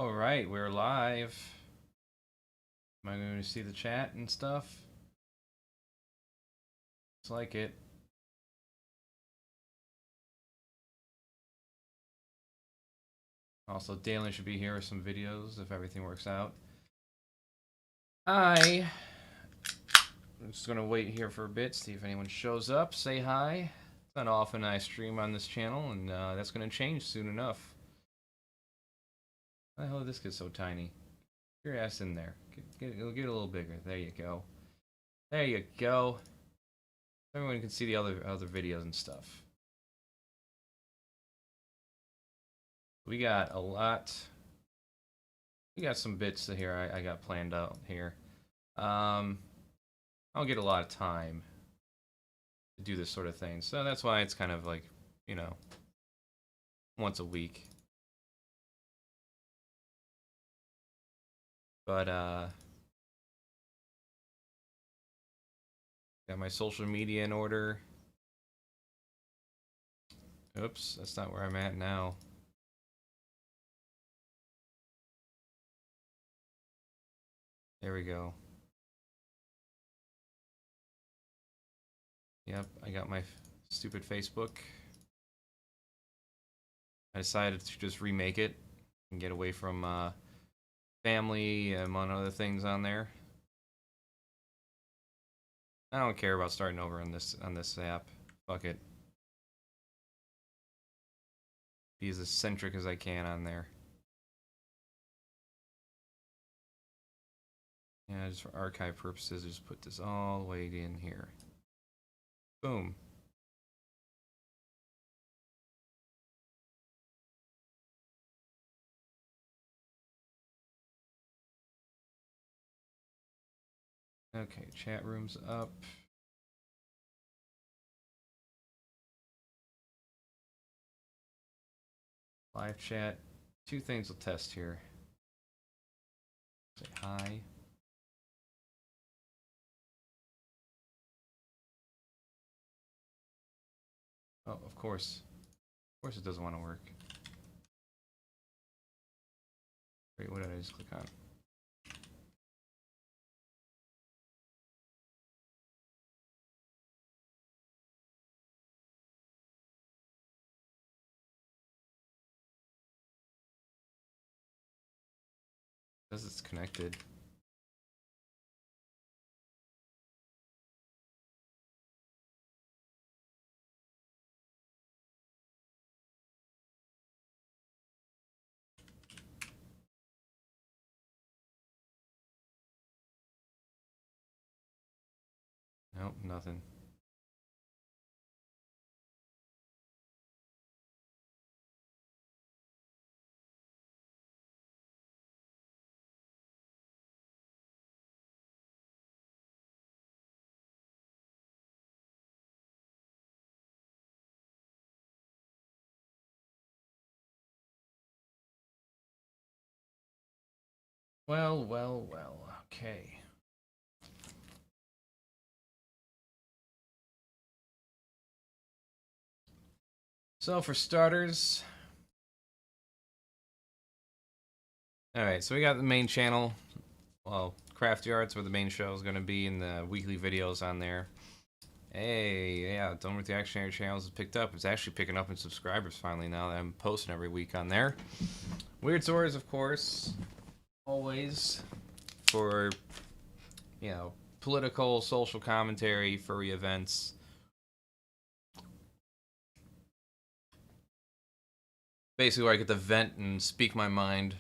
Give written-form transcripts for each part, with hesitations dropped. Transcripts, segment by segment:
Alright, we're live. Am I going to see the chat and stuff? Looks like it. Also, Dalen should be here with some videos if everything works out. I'm just going to wait here for a bit, see if anyone shows up, say hi. It's not often I stream on this channel, and that's going to change soon enough. Why the hell did this get so tiny? Get your ass in there. It'll get a little bigger. There you go. There you go. Everyone can see the other videos and stuff. We got a lot. We got some bits here I got planned out here. I don't get a lot of time to do this sort of thing, so that's why it's kind of like, you know, once a week. But got my social media in order. Oops, that's not where I'm at now. There we go. Yep, I got my stupid Facebook. I decided to just remake it and get away from family, among other things on there. I don't care about starting over on this app. Fuck it. Be as eccentric as I can on there. Yeah, just for archive purposes, just put this all the way in here. Boom. Okay, chat room's up. Live chat. Two things we'll test here. Say hi. Oh, of course. Of course it doesn't want to work. Wait, what did I just click on? It says it's connected. Nope, nothing. Well, well, well, okay. So for starters, alright, so we got the main channel. Well, Crafty Arts, where the main show is going to be, and the weekly videos on there. Hey, yeah, Done With The Actionary Channels has picked up. It's actually picking up in subscribers finally now that I'm posting every week on there. WeirdZoRs, of course, always for, you know, political, social commentary, furry events. Basically where I get to vent and speak my mind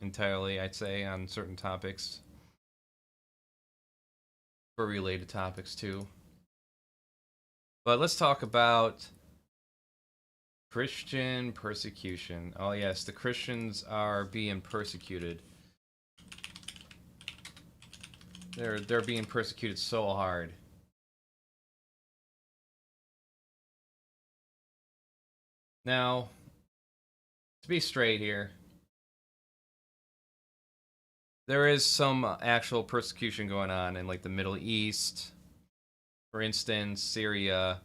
entirely, I'd say, on certain topics. Furry-related topics, too. But let's talk about Christian persecution. Oh yes, the Christians are being persecuted. They're being persecuted so hard. Now, to be straight here, there is some actual persecution going on in like the Middle East. For instance, Syria.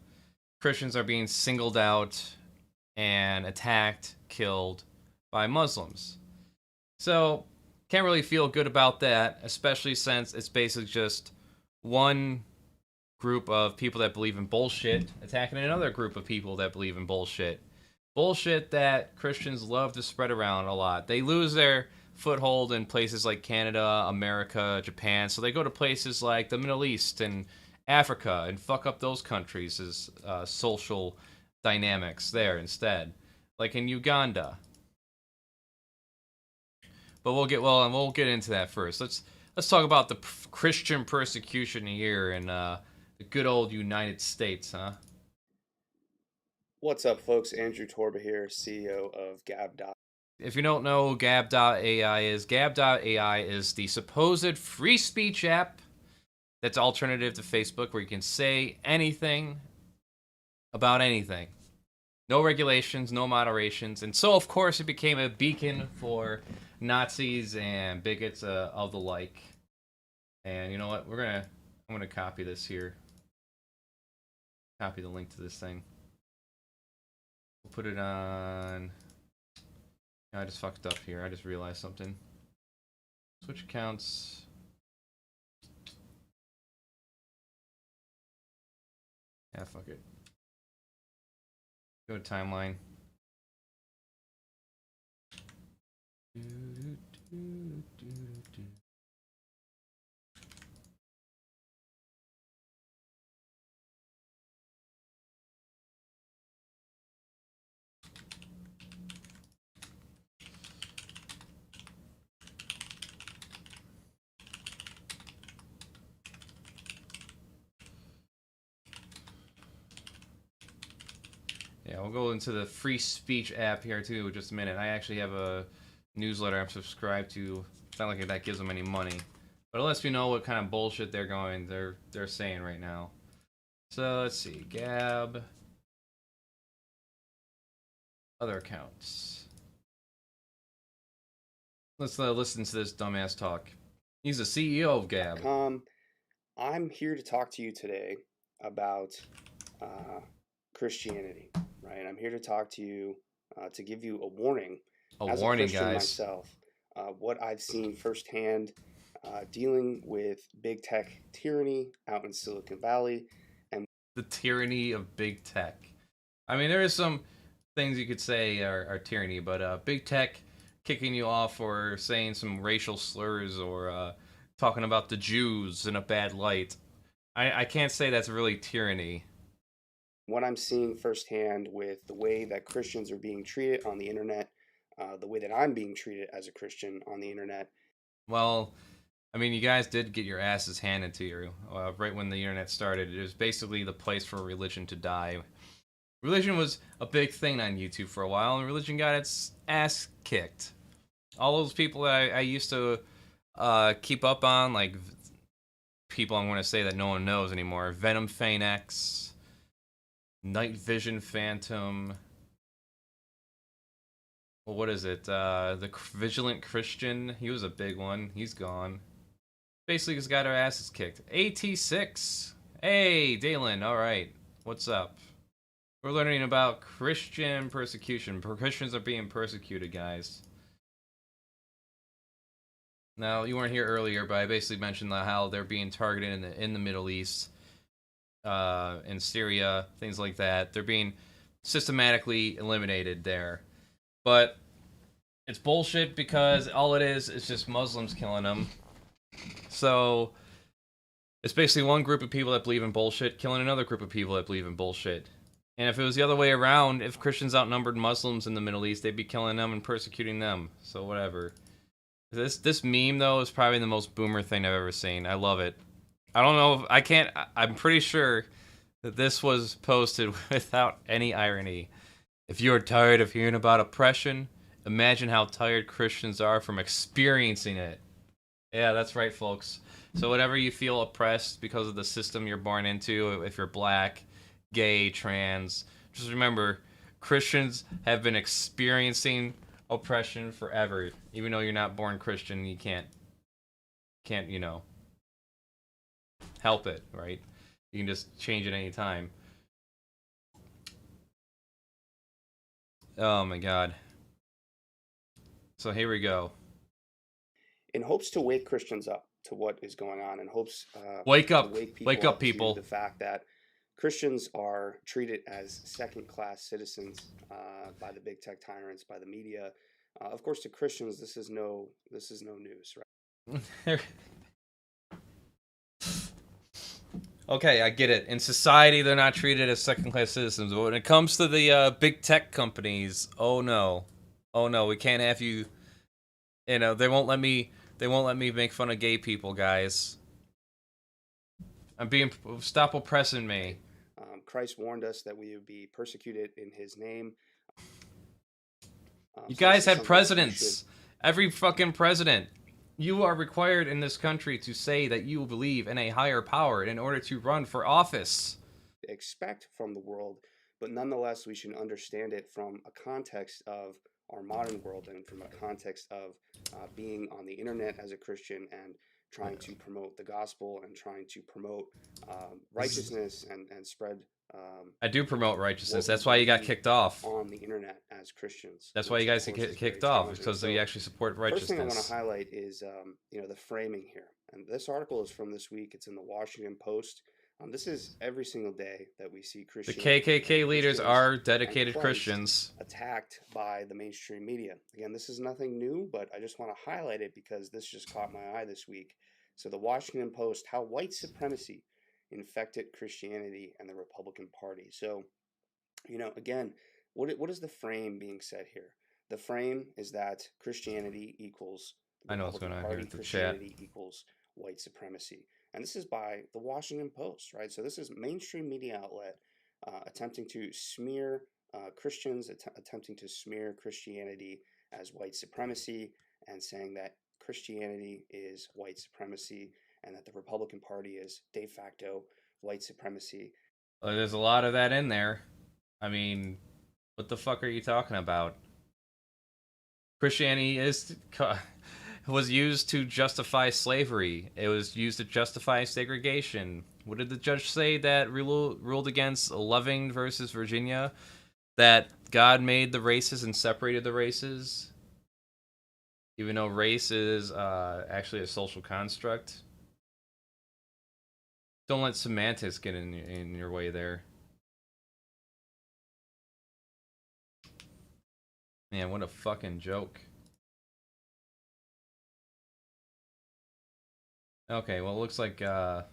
Christians are being singled out and attacked, killed by Muslims. So, can't really feel good about that, especially since it's basically just one group of people that believe in bullshit attacking another group of people that believe in bullshit. Bullshit that Christians love to spread around a lot. They lose their foothold in places like Canada, America, Japan, so they go to places like the Middle East and Africa and fuck up those countries' social dynamics there instead, like in Uganda. But we'll get into that first. Let's talk about the Christian persecution here in the good old United States, huh? What's up, folks? Andrew Torba here, CEO of Gab. If you don't know who Gab.ai is, Gab.ai is the supposed free speech app that's alternative to Facebook where you can say anything about anything. No regulations, no moderations. And so, of course, it became a beacon for Nazis and bigots of the like. And you know what? I'm gonna copy this here. Copy the link to this thing. We'll put it on. I just fucked up here. I just realized something. Switch accounts. Yeah, fuck it. Go to timeline. Yeah, we'll go into the free speech app here too in just a minute. I actually have a newsletter I'm subscribed to. It's not like that gives them any money, but it lets me know what kind of bullshit they're saying right now. So let's see, Gab, other accounts. Let's listen to this dumbass talk. He's the CEO of Gab. I'm here to talk to you today about Christianity, right? I'm here to talk to you to give you a warning A as a warning, Christian guys. myself, what I've seen firsthand dealing with big tech tyranny out in Silicon Valley. And The tyranny of big tech. I mean, there is some things you could say are tyranny, but big tech kicking you off for saying some racial slurs or talking about the Jews in a bad light. I can't say that's really tyranny. what I'm seeing firsthand with the way that Christians are being treated on the internet, the way that I'm being treated as a Christian on the internet. Well, I mean, you guys did get your asses handed to you right when the internet started. It was basically the place for religion to die. Religion was a big thing on YouTube for a while, and religion got its ass kicked. All those people that I used to keep up on, like people I'm going to say that no one knows anymore, Venom Fane X, Night Vision Phantom. Well, what is it? The Vigilant Christian. He was a big one. He's gone. Basically, just got our asses kicked. AT6. Hey, Dalen. All right. What's up? We're learning about Christian persecution. Christians are being persecuted, guys. Now, you weren't here earlier, but I basically mentioned how they're being targeted in the Middle East, in Syria, things like that. They're being systematically eliminated there. But it's bullshit because all it is just Muslims killing them. So it's basically one group of people that believe in bullshit killing another group of people that believe in bullshit. And if it was the other way around, if Christians outnumbered Muslims in the Middle East, they'd be killing them and persecuting them. So whatever. This meme though is probably the most boomer thing I've ever seen. I love it. I don't know if I can't. I'm pretty sure that this was posted without any irony. If you're tired of hearing about oppression, imagine how tired Christians are from experiencing it. Yeah, that's right, folks. So whenever you feel oppressed because of the system you're born into, if you're black, gay, trans, just remember, Christians have been experiencing oppression forever. Even though you're not born Christian, you can't help it, right? You can just change it any time. Oh my god. So here we go. in hopes to wake Christians up to what is going on, in hopes Wake to up. wake Wake people up, up to people. the fact that Christians are treated as second-class citizens by the big tech tyrants, by the media. Of course, to Christians, this is no news, right? Okay, I get it. In society, they're not treated as second-class citizens. But when it comes to the big tech companies, oh no, we can't have you. You know, they won't let me. They won't let me make fun of gay people, guys. I'm being. Stop oppressing me. Christ warned us that we would be persecuted in His name. You So this guys is had something that we should presidents. Every fucking president. You are required in this country to say that you believe in a higher power in order to run for office. expect from the world, but nonetheless, we should understand it from a context of our modern world and from a context of being on the internet as a Christian and trying to promote the gospel and trying to promote righteousness and spread I do promote righteousness. what we That's why you got believe kicked off. on the internet as Christians, That's why you which of guys course get is very kicked off, challenging. because So we actually support first thing I want to righteousness. highlight is the framing here, and this article is from this week. It's in the Washington Post. This is every single day that we see The Christianity KKK and leaders Christians are and dedicated Christ Christians. attacked by the mainstream media. Again, this is nothing new, but I just want to highlight it because this just caught my eye this week. So the Washington Post, how white supremacy infected Christianity and the Republican Party. So, again, what is the frame being said here? The frame is that Christianity equals the I know what's Republican going on here Party, with the chat. Christianity equals white supremacy. And this is by the Washington Post, right? So this is mainstream media outlet attempting to smear Christians, attempting to smear Christianity as white supremacy and saying that Christianity is white supremacy and that the Republican Party is de facto white supremacy. There's a lot of that in there. I mean, what the fuck are you talking about? Christianity was used to justify slavery. It was used to justify segregation. What did the judge say that ruled against Loving versus Virginia? That God made the races and separated the races, even though race is actually a social construct. Don't let semantics get in your way there. Man, what a fucking joke. Okay, well, it looks like the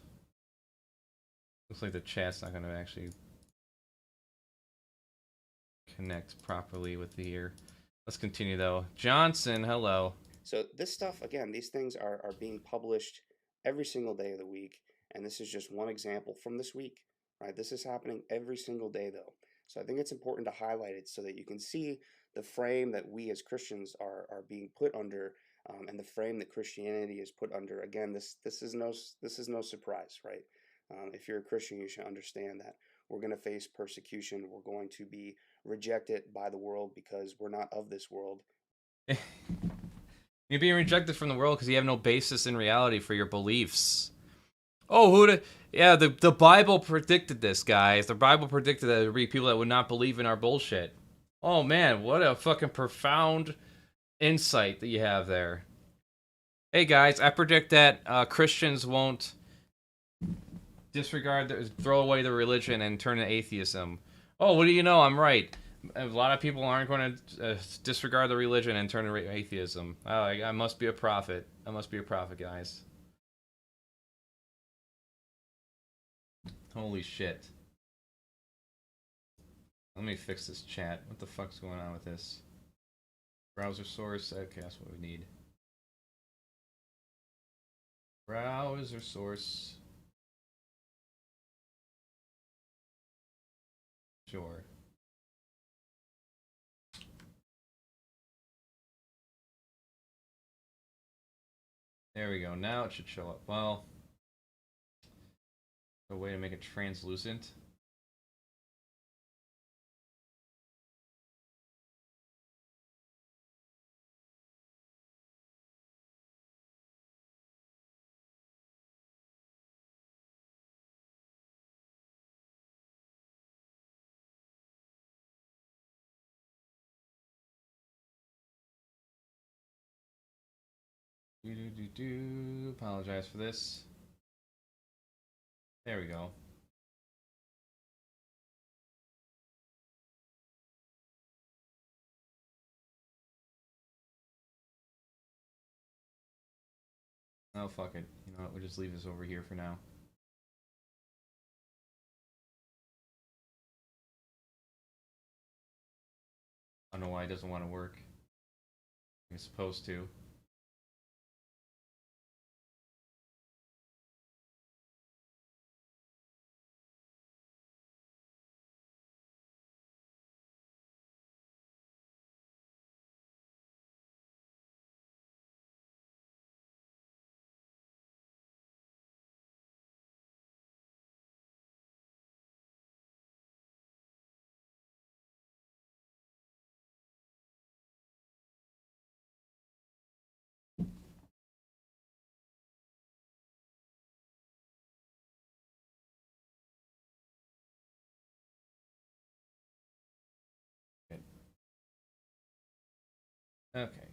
chat's not gonna actually connect properly with the ear. Let's continue though. Johnson, hello. So this stuff, again, these things are being published every single day of the week, and this is just one example from this week, right? This is happening every single day, though. So I think it's important to highlight it so that you can see the frame that we as Christians are being put under, and the frame that Christianity is put under. Again, this is no surprise, right? If you're a Christian, you should understand that we're going to face persecution. We're going to be rejected by the world because we're not of this world. You're being rejected from the world because you have no basis in reality for your beliefs. Oh, yeah, the Bible predicted this, guys. The Bible predicted that there would be people that would not believe in our bullshit. Oh, man, what a fucking profound insight that you have there. Hey, guys, I predict that Christians won't throw away their religion and turn to atheism. Oh, what do you know? I'm right. A lot of people aren't going to disregard the religion and turn to atheism. Oh, I must be a prophet. I must be a prophet, guys. Holy shit. Let me fix this chat. What the fuck's going on with this? Browser source. Okay, that's what we need. Browser source. Sure. There we go. Now it should show up. Well, a way to make it translucent. Apologize for this. There we go. Oh, fuck it. You know what? We'll just leave this over here for now. I don't know why it doesn't want to work. It's supposed to. Good. Okay.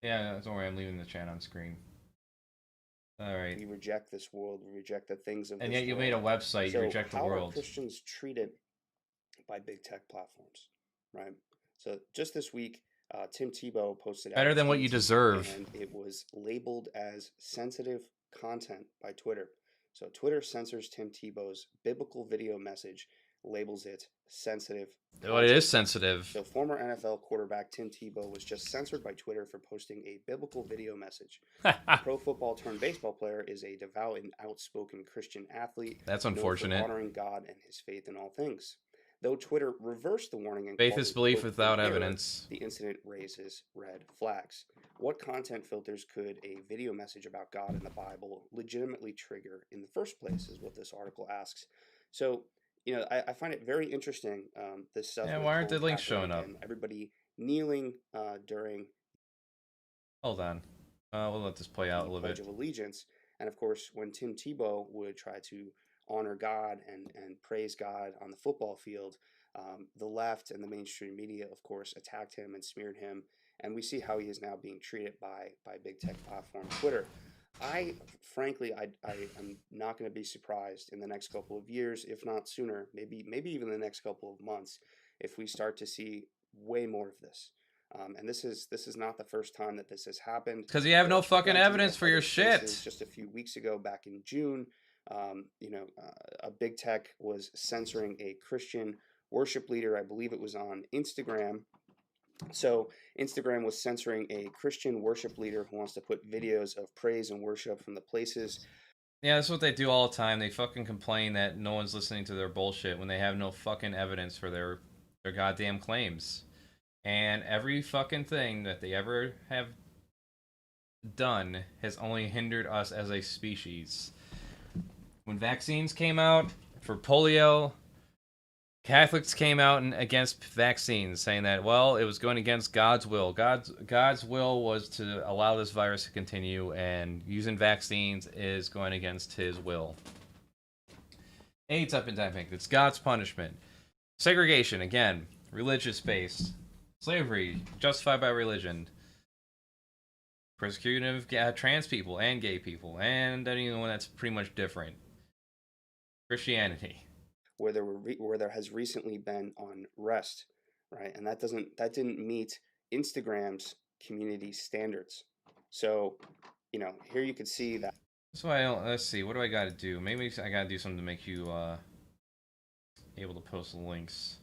Yeah, don't worry. I'm leaving the chat on screen. All right. We reject this world. We reject the things of And this yet you world. made a website. So You reject the how are world. Christians treated by big tech platforms, right? So just this week, Tim Tebow posted out Better a than what tweet, you deserve. and it was labeled as sensitive content by Twitter. So Twitter censors Tim Tebow's biblical video message, labels it sensitive content. Well, it is sensitive. So former NFL quarterback Tim Tebow was just censored by Twitter for posting a biblical video message. The pro football turned baseball player is a devout and outspoken Christian athlete. That's known for unfortunate. honoring God and his faith in all things. Though Twitter reversed the warning and Faith called is it, belief quote, without an error, evidence. the incident raises red flags. What content filters could a video message about God and the Bible legitimately trigger in the first place is what this article asks. So, you know, I find it very interesting, this stuff. Yeah, with why aren't the Colin links showing Kaepernick up? and everybody kneeling during Hold on. We'll let this play out a the little Pledge bit. of Allegiance. And of course, when Tim Tebow would try to honor God and praise God on the football field, the left and the mainstream media, of course, attacked him and smeared him. And we see how he is now being treated by big tech platform Twitter. Frankly, I am not going to be surprised in the next couple of years, if not sooner, maybe even the next couple of months, if we start to see way more of this. And this is not the first time that this has happened. Because you have There no are fucking plenty evidence of for your other cases. shit. Just a few weeks ago, back in June, a big tech was censoring a Christian worship leader. I believe it was on Instagram. So Instagram was censoring a Christian worship leader who wants to put videos of praise and worship from the places. Yeah, that's what they do all the time. They fucking complain that no one's listening to their bullshit when they have no fucking evidence for their goddamn claims. And every fucking thing that they ever have done has only hindered us as a species. When vaccines came out for polio, Catholics came out and against vaccines, saying that, well, it was going against God's will. God's will was to allow this virus to continue, and using vaccines is going against his will. AIDS epidemic, it's God's punishment. Segregation, again, religious-based. Slavery, justified by religion. Persecution of trans people and gay people, and anyone that's pretty much different. Christianity. Where there has recently been unrest, right? And that didn't meet Instagram's community standards. So, you know, here you could see that. So let's see, what do I gotta do? Maybe I gotta do something to make you able to post links.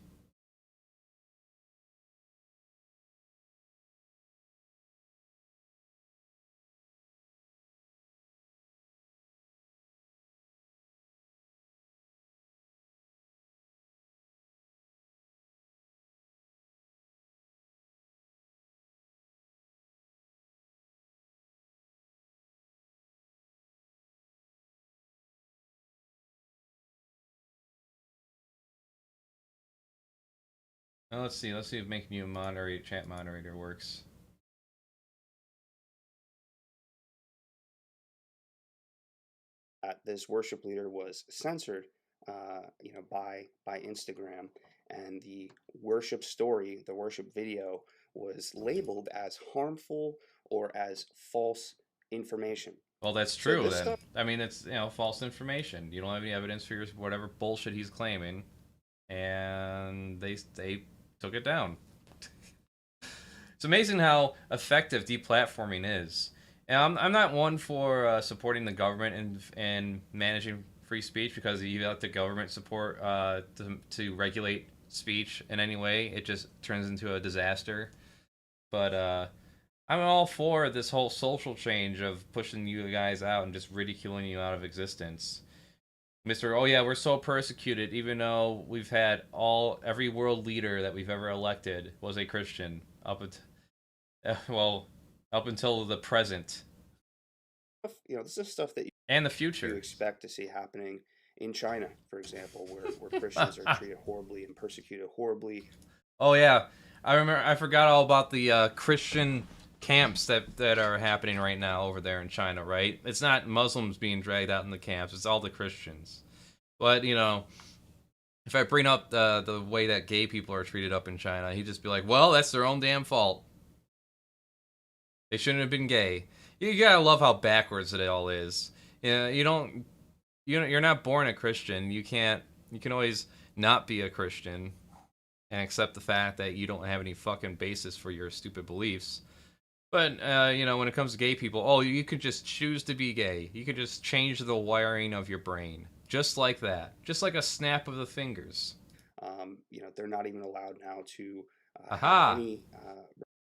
Now let's see if making you a chat moderator works. This worship leader was censored by Instagram, and the worship story, the worship video, was labeled as harmful or as false information. Well, that's So true this then. stuff, I mean, it's false information. You don't have any evidence for your whatever bullshit he's claiming, and they took it down. It's amazing how effective deplatforming is. And I'm not one for supporting the government and managing free speech, because if you let the government support to regulate speech in any way, it just turns into a disaster. But I'm all for this whole social change of pushing you guys out and just ridiculing you out of existence. Mr. Oh yeah, we're so persecuted, even though we've had every world leader that we've ever elected was a Christian well, up until the present this is stuff that and the you future. expect to see happening in China, for example, where Christians are treated horribly and persecuted horribly. Oh yeah, I forgot all about the Christian camps that are happening right now over there in China. Right? It's not Muslims being dragged out in the camps; it's all the Christians. But if I bring up the way that gay people are treated up in China, he'd just be like, "Well, that's their own damn fault. They shouldn't have been gay." You gotta love how backwards it all is. You're not born a Christian. You can always not be a Christian and accept the fact that you don't have any fucking basis for your stupid beliefs. But when it comes to gay people, oh, you could just choose to be gay. You could just change the wiring of your brain, just like that, just like a snap of the fingers. They're not even allowed now to Aha! have any.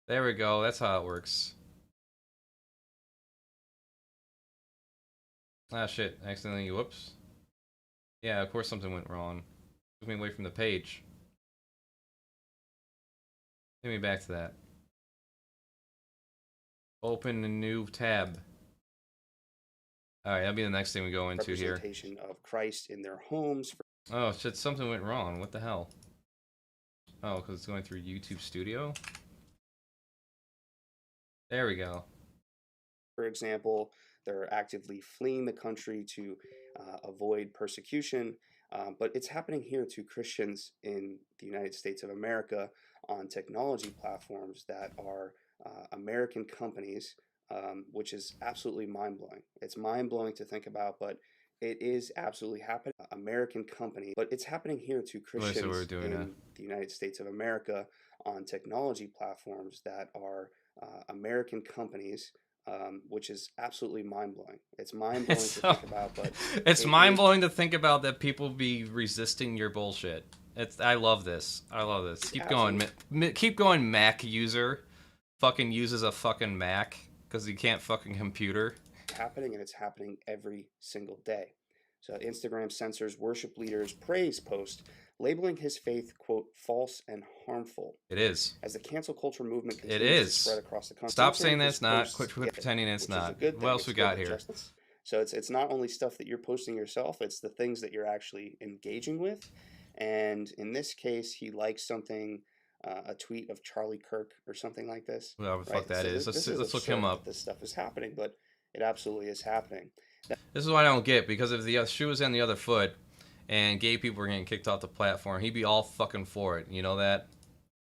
There we go. That's how it works. Ah, shit. Accidentally, whoops. Yeah, of course something went wrong. Took me away from the page. Get me back to that. Open a new tab. Alright, that'll be the next thing we go into here. Representation of Christ in their homes. Oh, shit, something went wrong. What the hell? Oh, because it's going through YouTube Studio? There we go. For example, they're actively fleeing the country to avoid persecution. But it's happening here to Christians in the United States of America on technology platforms that are American companies, which is absolutely mind-blowing. It's mind-blowing to think about, but it is absolutely happening. American company, but it's happening here to Christians in the United States of America on technology platforms that are American companies, which is absolutely mind-blowing. It's mind-blowing to think about, but it's mind-blowing to think about that people be resisting your bullshit. I love this. I love this. Keep going. Keep going, Mac user. Fucking uses a fucking Mac because he can't fucking computer. Happening, and it's happening every single day. So Instagram censors worship leaders' praise post, labeling his faith, quote, false and harmful. It is. As the cancel culture movement continues to spread across the country. Stop saying that it's not. Quit pretending it's not. What else we got here? So it's not only stuff that you're posting yourself, it's the things that you're actually engaging with. And in this case, he likes something, a tweet of Charlie Kirk or something like this. Whatever the fuck that is. Let's look him up. This stuff is happening, but it absolutely is happening. This is what I don't get, because if the shoe was on the other foot and gay people were getting kicked off the platform, he'd be all fucking for it. You know that?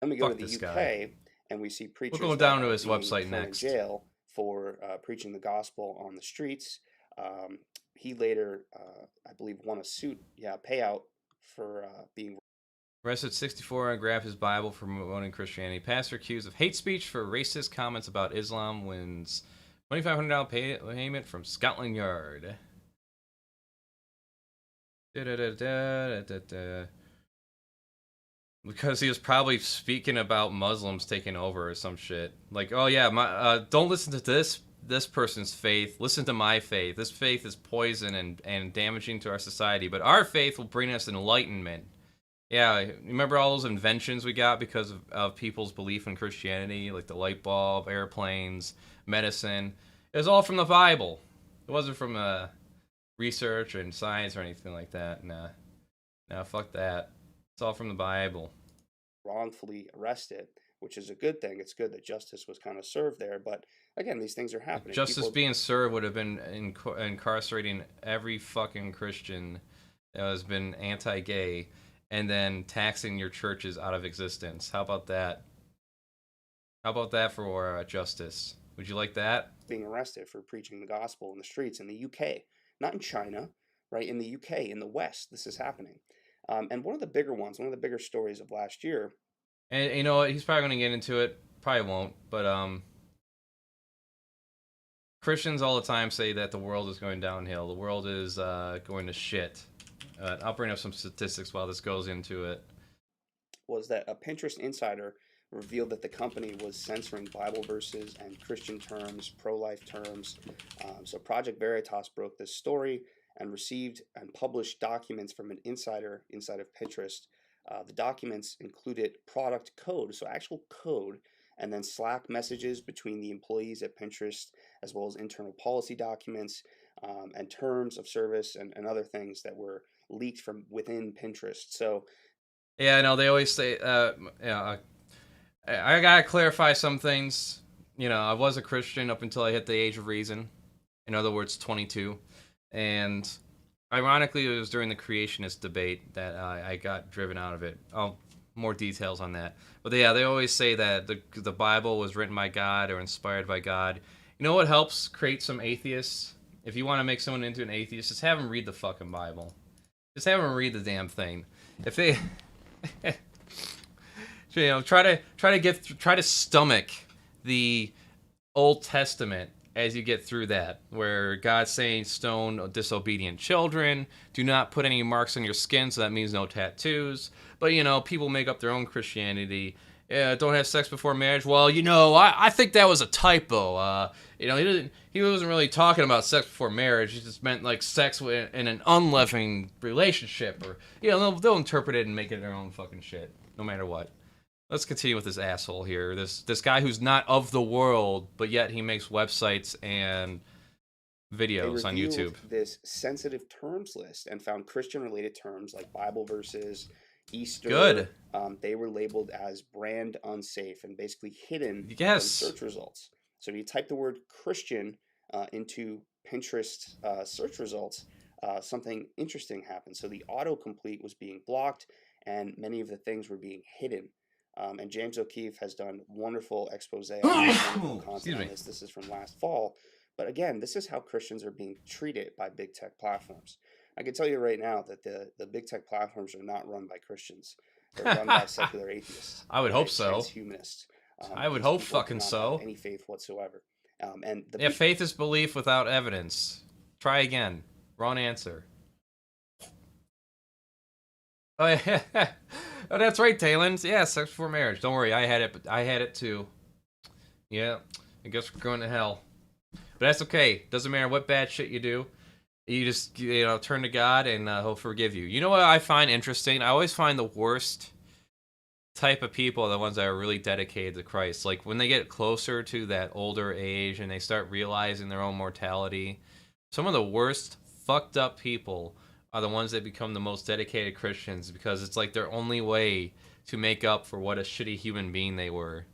Then we go to the UK and we see preachers. We'll go down to his website next. In jail for preaching the gospel on the streets. He later, I believe, won a suit, payout for being arrested 64 and grabbed his Bible for promoting Christianity. Pastor accused of hate speech for racist comments about Islam wins $2,500 payment from Scotland Yard. Because he was probably speaking about Muslims taking over or some shit. Like, oh yeah, don't listen to this person's faith. Listen to my faith. This faith is poison and damaging to our society. But our faith will bring us enlightenment. Yeah, remember all those inventions we got because of people's belief in Christianity, like the light bulb, airplanes, medicine. It was all from the Bible. It wasn't from research and science or anything like that. Nah, fuck that. It's all from the Bible. Wrongfully arrested, which is a good thing. It's good that justice was kind of served there. But again, these things are happening. Justice being served would have been incarcerating every fucking Christian has been anti-gay, and then taxing your churches out of existence. How about that? How about that for justice? Would you like that? Being arrested for preaching the gospel in the streets in the UK, not in China, right? In the UK, in the West, this is happening. And one of the bigger ones, one of the bigger stories of last year. And you know what? He's probably going to get into it. Probably won't. But Christians all the time say that the world is going downhill. The world is going to shit. I'll bring up some statistics while this goes into it. Was that a Pinterest insider revealed that the company was censoring Bible verses and Christian terms, pro-life terms. So Project Veritas broke this story and received and published documents from an insider inside of Pinterest. The documents included product code, so actual code, and then Slack messages between the employees at Pinterest, as well as internal policy documents and terms of service and other things that were leaked from within Pinterest. So, yeah, I know they always say, I gotta clarify some things. You know, I was a Christian up until I hit the age of reason. In other words, 22. And ironically, it was during the creationist debate that I got driven out of it. More details on that. But yeah, they always say that the Bible was written by God or inspired by God. You know what helps create some atheists? If you want to make someone into an atheist, just have them read the fucking Bible. Just have them read the damn thing. If they... you know, try to stomach the Old Testament as you get through that, where God's saying stone disobedient children, do not put any marks on your skin, so that means no tattoos. But you know, people make up their own Christianity. Don't have sex before marriage. Well, you know, I think that was a typo. You know, he wasn't really talking about sex before marriage. He just meant like sex in an unloving relationship, or you know, they'll interpret it and make it their own fucking shit, no matter what. Let's continue with this asshole here. This guy who's not of the world, but yet he makes websites and videos on YouTube. This sensitive terms list and found Christian-related terms like Bible verses, Easter. Good. They were labeled as brand unsafe and basically hidden from search results. So if you type the word Christian into Pinterest search results, something interesting happened. So the autocomplete was being blocked, and many of the things were being hidden. And James O'Keefe has done wonderful expose on content on this. This is from last fall. But again, this is how Christians are being treated by big tech platforms. I can tell you right now that the big tech platforms are not run by Christians. They're run by secular atheists. I would hope so. Transhumanists. I would hope fucking so. Any faith whatsoever. Faith is belief without evidence. Try again. Wrong answer. Oh, yeah. Oh, that's right, Talon. Yeah, sex before marriage. Don't worry, I had it. But I had it too. Yeah, I guess we're going to hell. But that's okay. Doesn't matter what bad shit you do. You just turn to God and He'll forgive you. You know what I find interesting? I always find the worst type of people are the ones that are really dedicated to Christ. Like when they get closer to that older age and they start realizing their own mortality. Some of the worst fucked up people are the ones that become the most dedicated Christians, because it's like their only way to make up for what a shitty human being they were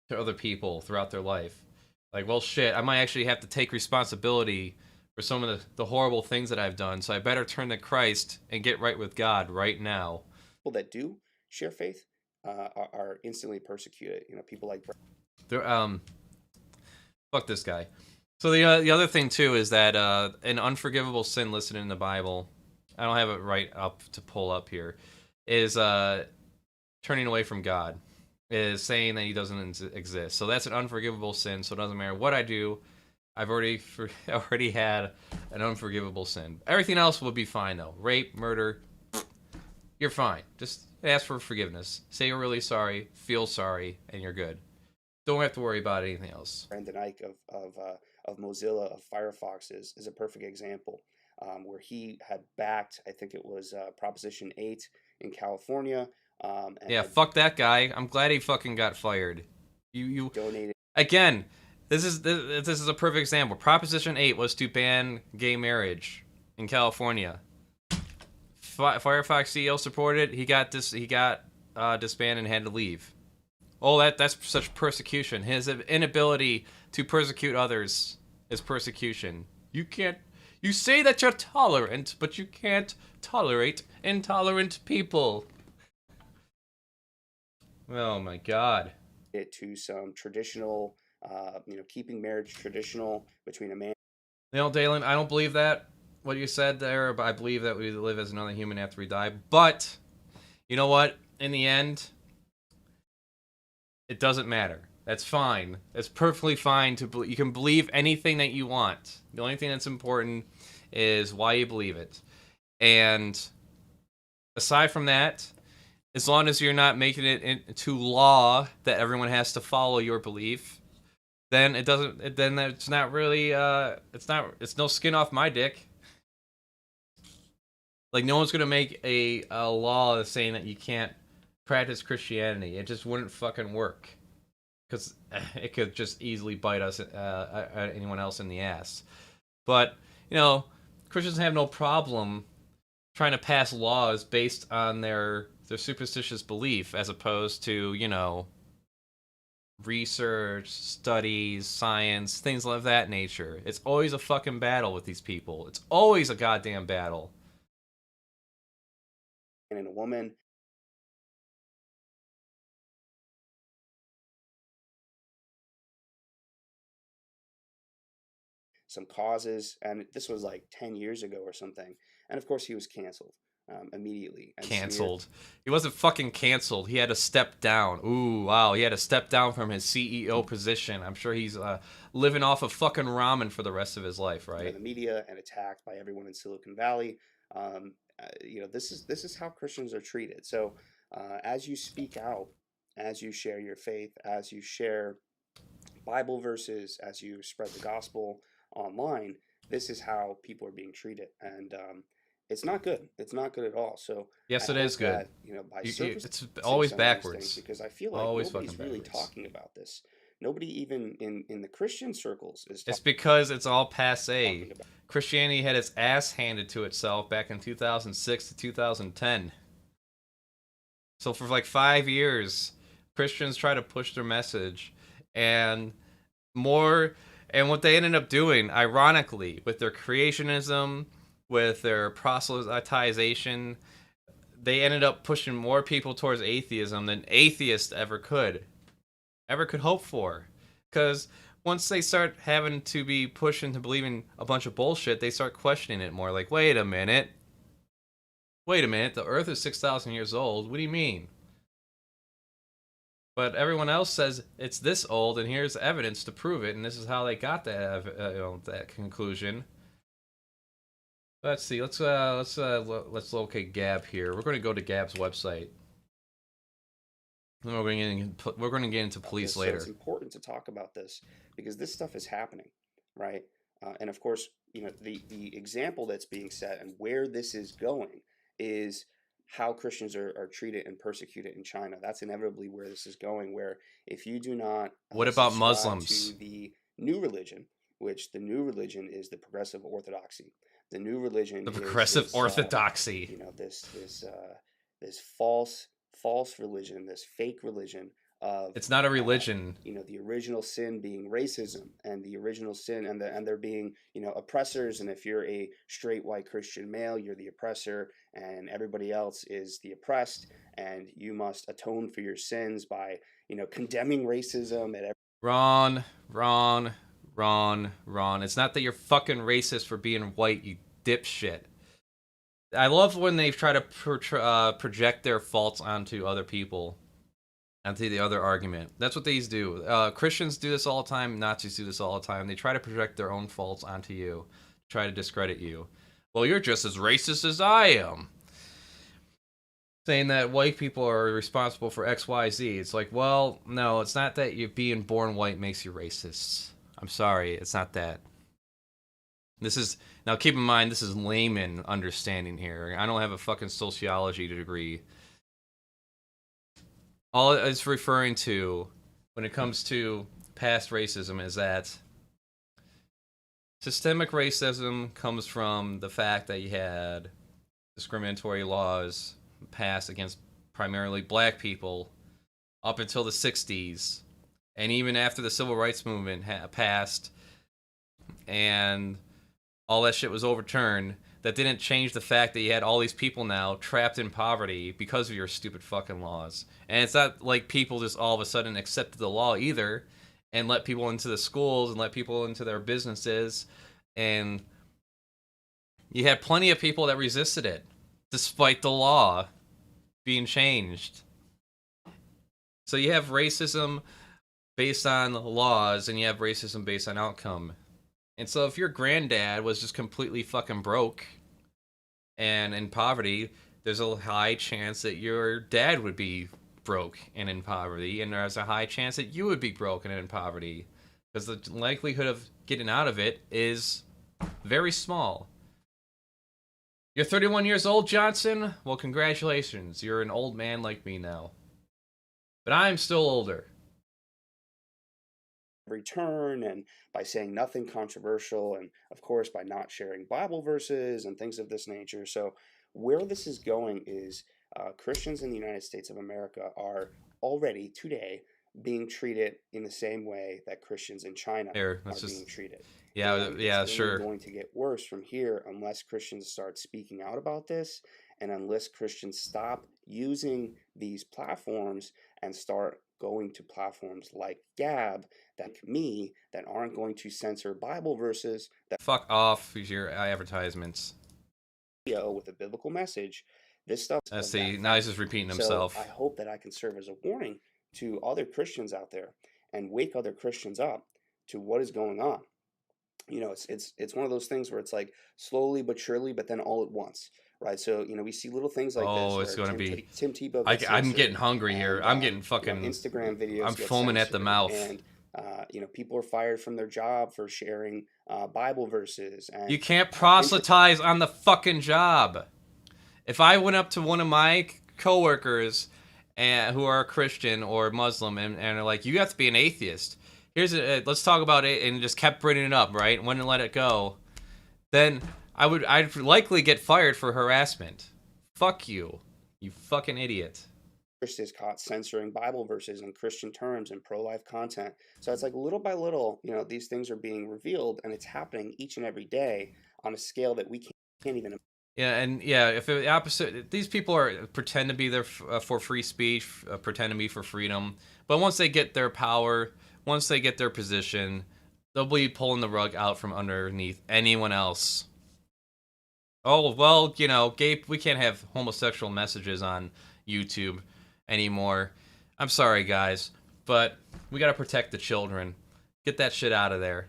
to other people throughout their life. Like, well, shit, I might actually have to take responsibility for some of the horrible things that I've done, so I better turn to Christ and get right with God right now. People that do share faith are instantly persecuted. You know, people like... Fuck this guy. So the other thing, too, is that an unforgivable sin listed in the Bible, I don't have it right up to pull up here, is turning away from God, is saying that He doesn't exist. So that's an unforgivable sin, so it doesn't matter what I do, I've already had an unforgivable sin. Everything else will be fine, though. Rape, murder, you're fine. Just ask for forgiveness. Say you're really sorry, feel sorry, and you're good. Don't have to worry about anything else. Brendan Eich of Mozilla, of Firefox is a perfect example, where he had backed, I think it was Proposition 8 in California. Fuck that guy. I'm glad he fucking got fired. You donated. Again, this is a perfect example. Proposition 8 was to ban gay marriage in California. Firefox CEO supported it. He got disbanded and had to leave. Oh, that's such persecution. His inability to persecute others is persecution. You You say that you're tolerant, but you can't tolerate intolerant people. Oh my god. It to some traditional, keeping marriage traditional between a man. You know, Dalen, I don't believe that, what you said there, but I believe that we live as another human after we die. But, you know what? In the end, it doesn't matter. That's fine. That's perfectly fine to believe. You can believe anything that you want. The only thing that's important is why you believe it. And aside from that, as long as you're not making it into law that everyone has to follow your belief, then it doesn't. Then it's not really. It's no skin off my dick. Like, no one's gonna make a law saying that you can't practice Christianity. It just wouldn't fucking work, because it could just easily bite us, anyone else, in the ass. But you know, Christians have no problem trying to pass laws based on their superstitious belief, as opposed to, you know, research, studies, science, things of that nature. It's always a fucking battle with these people. It's always a goddamn battle. And a woman. Some causes, and this was like 10 years ago or something. And of course, he was canceled immediately. And canceled. He wasn't fucking canceled. He had to step down. Ooh, wow. He had to step down from his CEO position. I'm sure he's living off of fucking ramen for the rest of his life, right? By the media and attacked by everyone in Silicon Valley. This is how Christians are treated. So as you speak out, as you share your faith, as you share Bible verses, as you spread the gospel online, this is how people are being treated, and it's not good. It's not good at all. So yes, I it is good. That, by it's always backwards, because I feel like always nobody's really talking about this. Nobody, even in the Christian circles, is. It's because it's all passe. Christianity had its ass handed to itself back in 2006 to 2010. So for like 5 years, Christians try to push their message, and what they ended up doing, ironically, with their creationism, with their proselytization, they ended up pushing more people towards atheism than atheists ever could hope for. Because once they start having to be pushed into believing a bunch of bullshit, they start questioning it more. Like, wait a minute, the Earth is 6,000 years old. What do you mean? But everyone else says it's this old, and here's evidence to prove it, and this is how they got that conclusion. Let's see. Let's locate Gab here. We're going to go to Gab's website. And we're going to get into police later. So it's important to talk about this because this stuff is happening, right? And of course, the example that's being set and where this is going is how Christians are treated and persecuted in China. That's inevitably where this is going, where if you do not what about Muslims? To the new religion, which the new religion is the progressive orthodoxy. The new religion the progressive orthodoxy. This false religion, this fake religion of it's not a religion. The original sin being racism, and the original sin and there being oppressors, and if you're a straight white Christian male, you're the oppressor, and everybody else is the oppressed, and you must atone for your sins by condemning racism at every. Ron. It's not that you're fucking racist for being white, you dipshit. I love when they try to project their faults onto other people, onto the other argument. That's what these do. Christians do this all the time. Nazis do this all the time. They try to project their own faults onto you, try to discredit you. Well, you're just as racist as I am. Saying that white people are responsible for X, Y, Z. It's like, well, no, it's not that you being born white makes you racist. I'm sorry, it's not that. Now keep in mind, this is layman understanding here. I don't have a fucking sociology degree. All it's referring to when it comes to past racism is that systemic racism comes from the fact that you had discriminatory laws passed against primarily black people up until the 60s, and even after the civil rights movement passed, and all that shit was overturned. That didn't change the fact that you had all these people now trapped in poverty because of your stupid fucking laws. And it's not like people just all of a sudden accepted the law either and let people into the schools and let people into their businesses. And you had plenty of people that resisted it despite the law being changed. So you have racism based on laws and you have racism based on outcome. And so if your granddad was just completely fucking broke and in poverty, there's a high chance that your dad would be broke and in poverty, and there's a high chance that you would be broken and in poverty, because the likelihood of getting out of it is very small. You're 31 years old, Johnson? Well, congratulations. You're an old man like me now. But I'm still older. Return, and by saying nothing controversial, and of course by not sharing Bible verses and things of this nature. So where this is going is Christians in the United States of America are already today being treated in the same way that Christians in China Here, are let's just... being treated. Yeah, And yeah, it's sure. only going to get worse from here unless Christians start speaking out about this, and unless Christians stop using these platforms and start going to platforms like Gab, that me, that aren't going to censor Bible verses, that Fuck off with your advertisements. with a biblical message. This stuff Let's of see, that now he's fact. just repeating So himself. I hope that I can serve as a warning to other Christians out there and wake other Christians up to what is going on. You know, it's one of those things where it's like slowly but surely, but then all at once, right? So you know, we see little things like this Oh, it's where gonna be... Tim Tebow gets I'm censored, getting hungry here. and I'm getting you know, fucking... Instagram I'm videos get foaming at the censored, mouth. and you know, people are fired from their job for sharing Bible verses, You and can't proselytize on the fucking job. If I went up to one of my coworkers who are Christian or Muslim and are like, you have to be an atheist. Let's talk about it, and just kept bringing it up, right? And wouldn't let it go. Then I'd likely get fired for harassment. Fuck you, you fucking idiot. is caught censoring Bible verses and Christian terms and pro-life content. So it's like little by little, you know, these things are being revealed, and it's happening each and every day on a scale that we can't even. Yeah, and yeah, if the opposite, these people are pretend to be there for free speech, pretend to be for freedom, but once they get their power, once they get their position, they'll be pulling the rug out from underneath anyone else. Oh, well, you know, gay, we can't have homosexual messages on YouTube anymore. I'm sorry, guys, but we gotta protect the children. Get that shit out of there.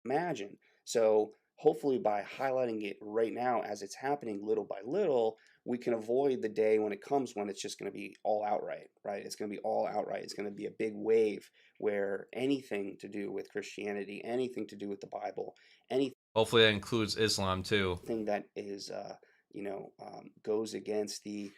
Imagine. So hopefully by highlighting it right now as it's happening little by little, we can avoid the day when it comes when it's just going to be all outright, right? It's going to be all outright. It's going to be a big wave where anything to do with Christianity, anything to do with the Bible, anything Hopefully that includes Islam too. that is, you know, goes against the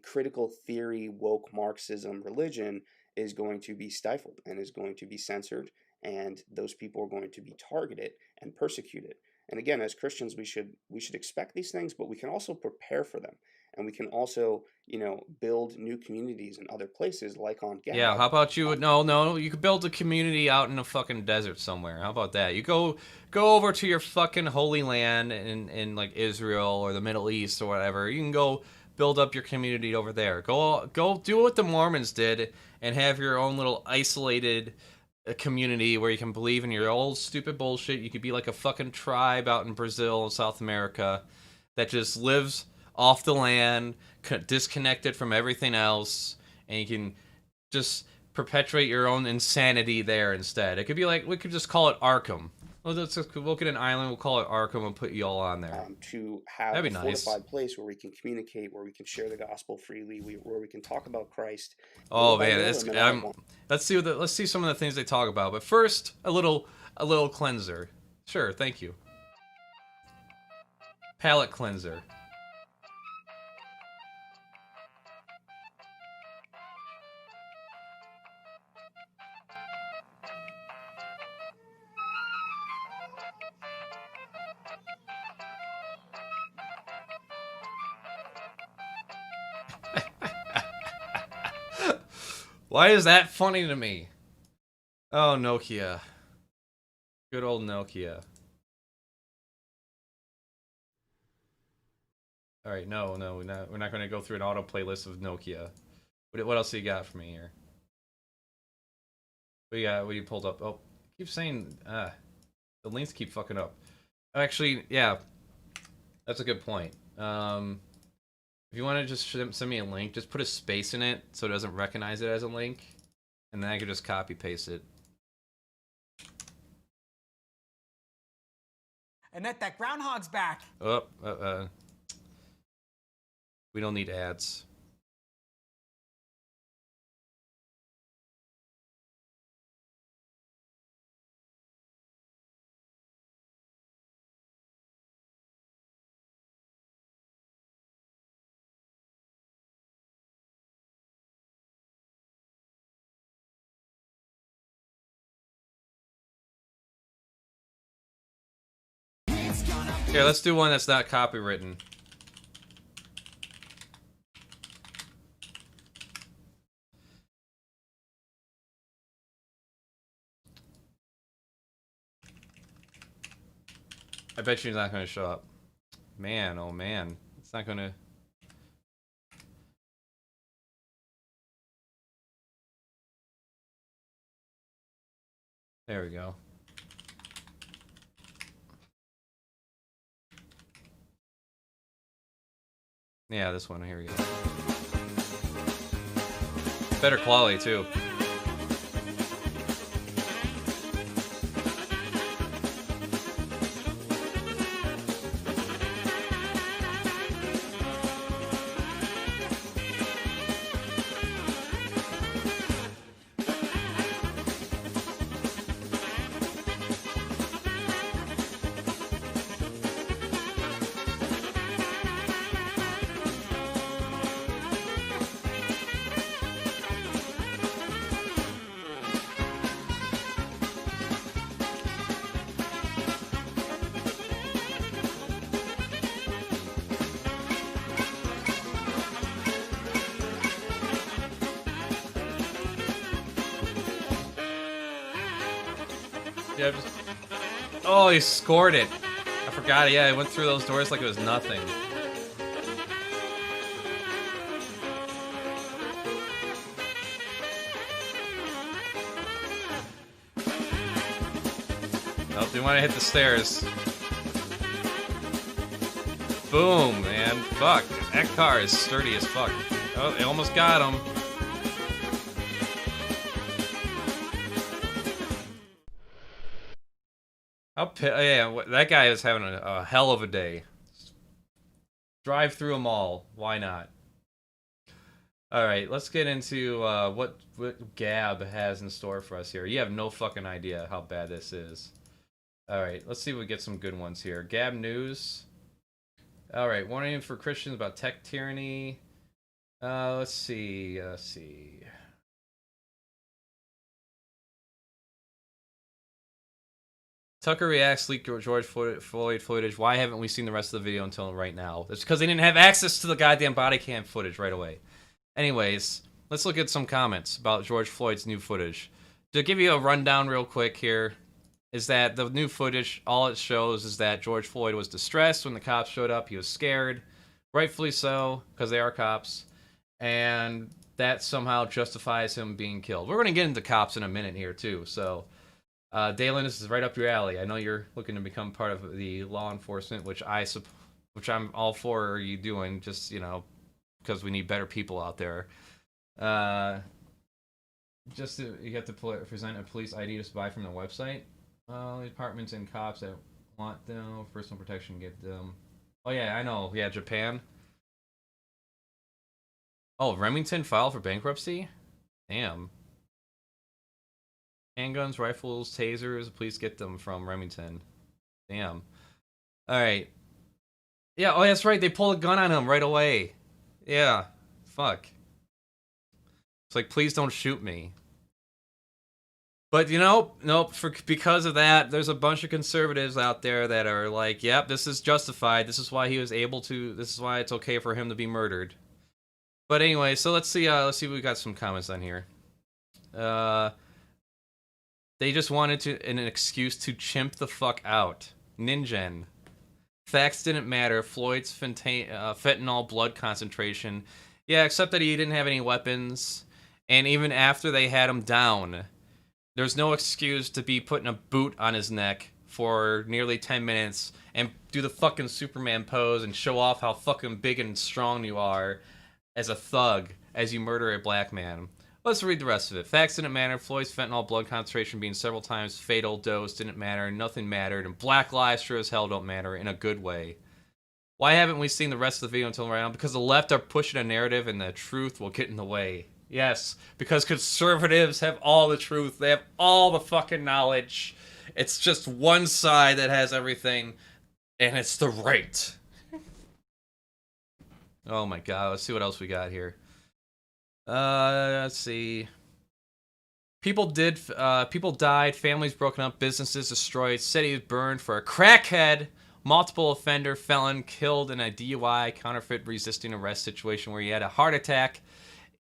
critical theory woke Marxism religion is going to be stifled and is going to be censored, and those people are going to be targeted and persecuted. And again, as Christians, we should expect these things, but we can also prepare for them, and we can also, you know, build new communities in other places like on Yeah, Gab. how about you? No, you could build a community out in a fucking desert somewhere. How about that? You go over to your fucking holy land in like Israel or the Middle East or whatever. You can go build up your community over there. Go do what the Mormons did and have your own little isolated community where you can believe in your old stupid bullshit. You could be like a fucking tribe out in Brazil and South America that just lives off the land, disconnected from everything else, and you can just perpetuate your own insanity there instead. It could be like, we could just call it Arkham. We'll get an island, we'll call it Arkham, and put you all on there. To have That'd a be nice. fortified place where we can communicate, where we can share the gospel freely, where we can talk about Christ. Oh man, let's see some of the things they talk about. But first, a little cleanser. Sure, thank you. Palate cleanser. Why is that funny to me? Oh, Nokia. Good old Nokia. All right, no, we're not going to go through an auto playlist of Nokia. What else do you got for me here? What you pulled up? Oh, keep saying the links keep fucking up. Actually, yeah, that's a good point. If you want to just send me a link, just put a space in it so it doesn't recognize it as a link, and then I can just copy paste it. Annette, that groundhog's back. Oh, we don't need ads. Here, let's do one that's not copywritten. I bet you it's not going to show up. Man, oh man. It's not going to... There we go. Yeah, this one. Here we go. Better quality, too. Yeah, just... Oh, he scored it. I forgot. Yeah, he went through those doors like it was nothing. Nope, didn't want to hit the stairs. Boom, man. Fuck. That car is sturdy as fuck. Oh, they almost got him. Yeah, that guy is having a hell of a day. Drive through a mall. Why not? Alright, let's get into what Gab has in store for us here. You have no fucking idea how bad this is. Alright, let's see if we get some good ones here. Gab News. Alright, warning for Christians about tech tyranny. Let's see. Tucker reacts leaked George Floyd footage. Why haven't we seen the rest of the video until right now? That's because they didn't have access to the goddamn body cam footage right away. Anyways, let's look at some comments about George Floyd's new footage. To give you a rundown real quick here, is that the new footage, all it shows is that George Floyd was distressed when the cops showed up. He was scared, rightfully so, because they are cops, and that somehow justifies him being killed. We're going to get into cops in a minute here, too, so... Dalen, this is right up your alley. I know you're looking to become part of the law enforcement, which I'm all for you doing, just, you know, because we need better people out there. You have to present a police ID to buy from the website. Departments and cops that want them, personal protection, get them. Oh, yeah, I know. Yeah, Japan. Oh, Remington filed for bankruptcy? Damn. Handguns, rifles, tasers, please get them from Remington. Damn. Alright. Yeah, oh, that's right, they pulled a gun on him right away. Yeah. Fuck. It's like, please don't shoot me. But, you know, nope, because of that, there's a bunch of conservatives out there that are like, yep, this is justified. This is why he was able to, this is why it's okay for him to be murdered. But anyway, so let's see if we got some comments on here. They just wanted an excuse to chimp the fuck out. Ninjen. Facts didn't matter. Floyd's fentanyl blood concentration. Yeah, except that he didn't have any weapons. And even after they had him down, there's no excuse to be putting a boot on his neck for nearly 10 minutes and do the fucking Superman pose and show off how fucking big and strong you are as a thug as you murder a black man. Let's read the rest of it. Facts didn't matter. Floyd's fentanyl blood concentration being several times fatal dose didn't matter. Nothing mattered. And black lives sure as hell don't matter in a good way. Why haven't we seen the rest of the video until right now? Because the left are pushing a narrative and the truth will get in the way. Yes, because conservatives have all the truth. They have all the fucking knowledge. It's just one side that has everything, and it's the right. Oh my god, let's see what else we got here. Let's see. People died, families broken up, businesses destroyed, cities burned for a crackhead, multiple offender felon killed in a DUI counterfeit resisting arrest situation where he had a heart attack.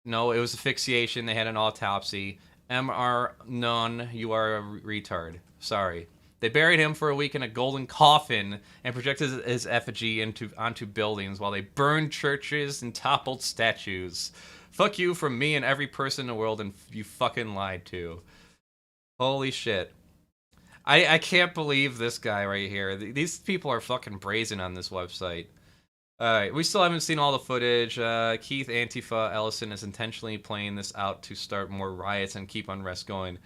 No, it was asphyxiation. They had an autopsy. MR none. You are a retard. Sorry. They buried him for a week in a golden coffin and projected his effigy onto buildings while they burned churches and toppled statues. Fuck you from me and every person in the world, and you fucking lied too. Holy shit. I can't believe this guy right here. These people are fucking brazen on this website. Alright, we still haven't seen all the footage. Keith Antifa Ellison is intentionally playing this out to start more riots and keep unrest going.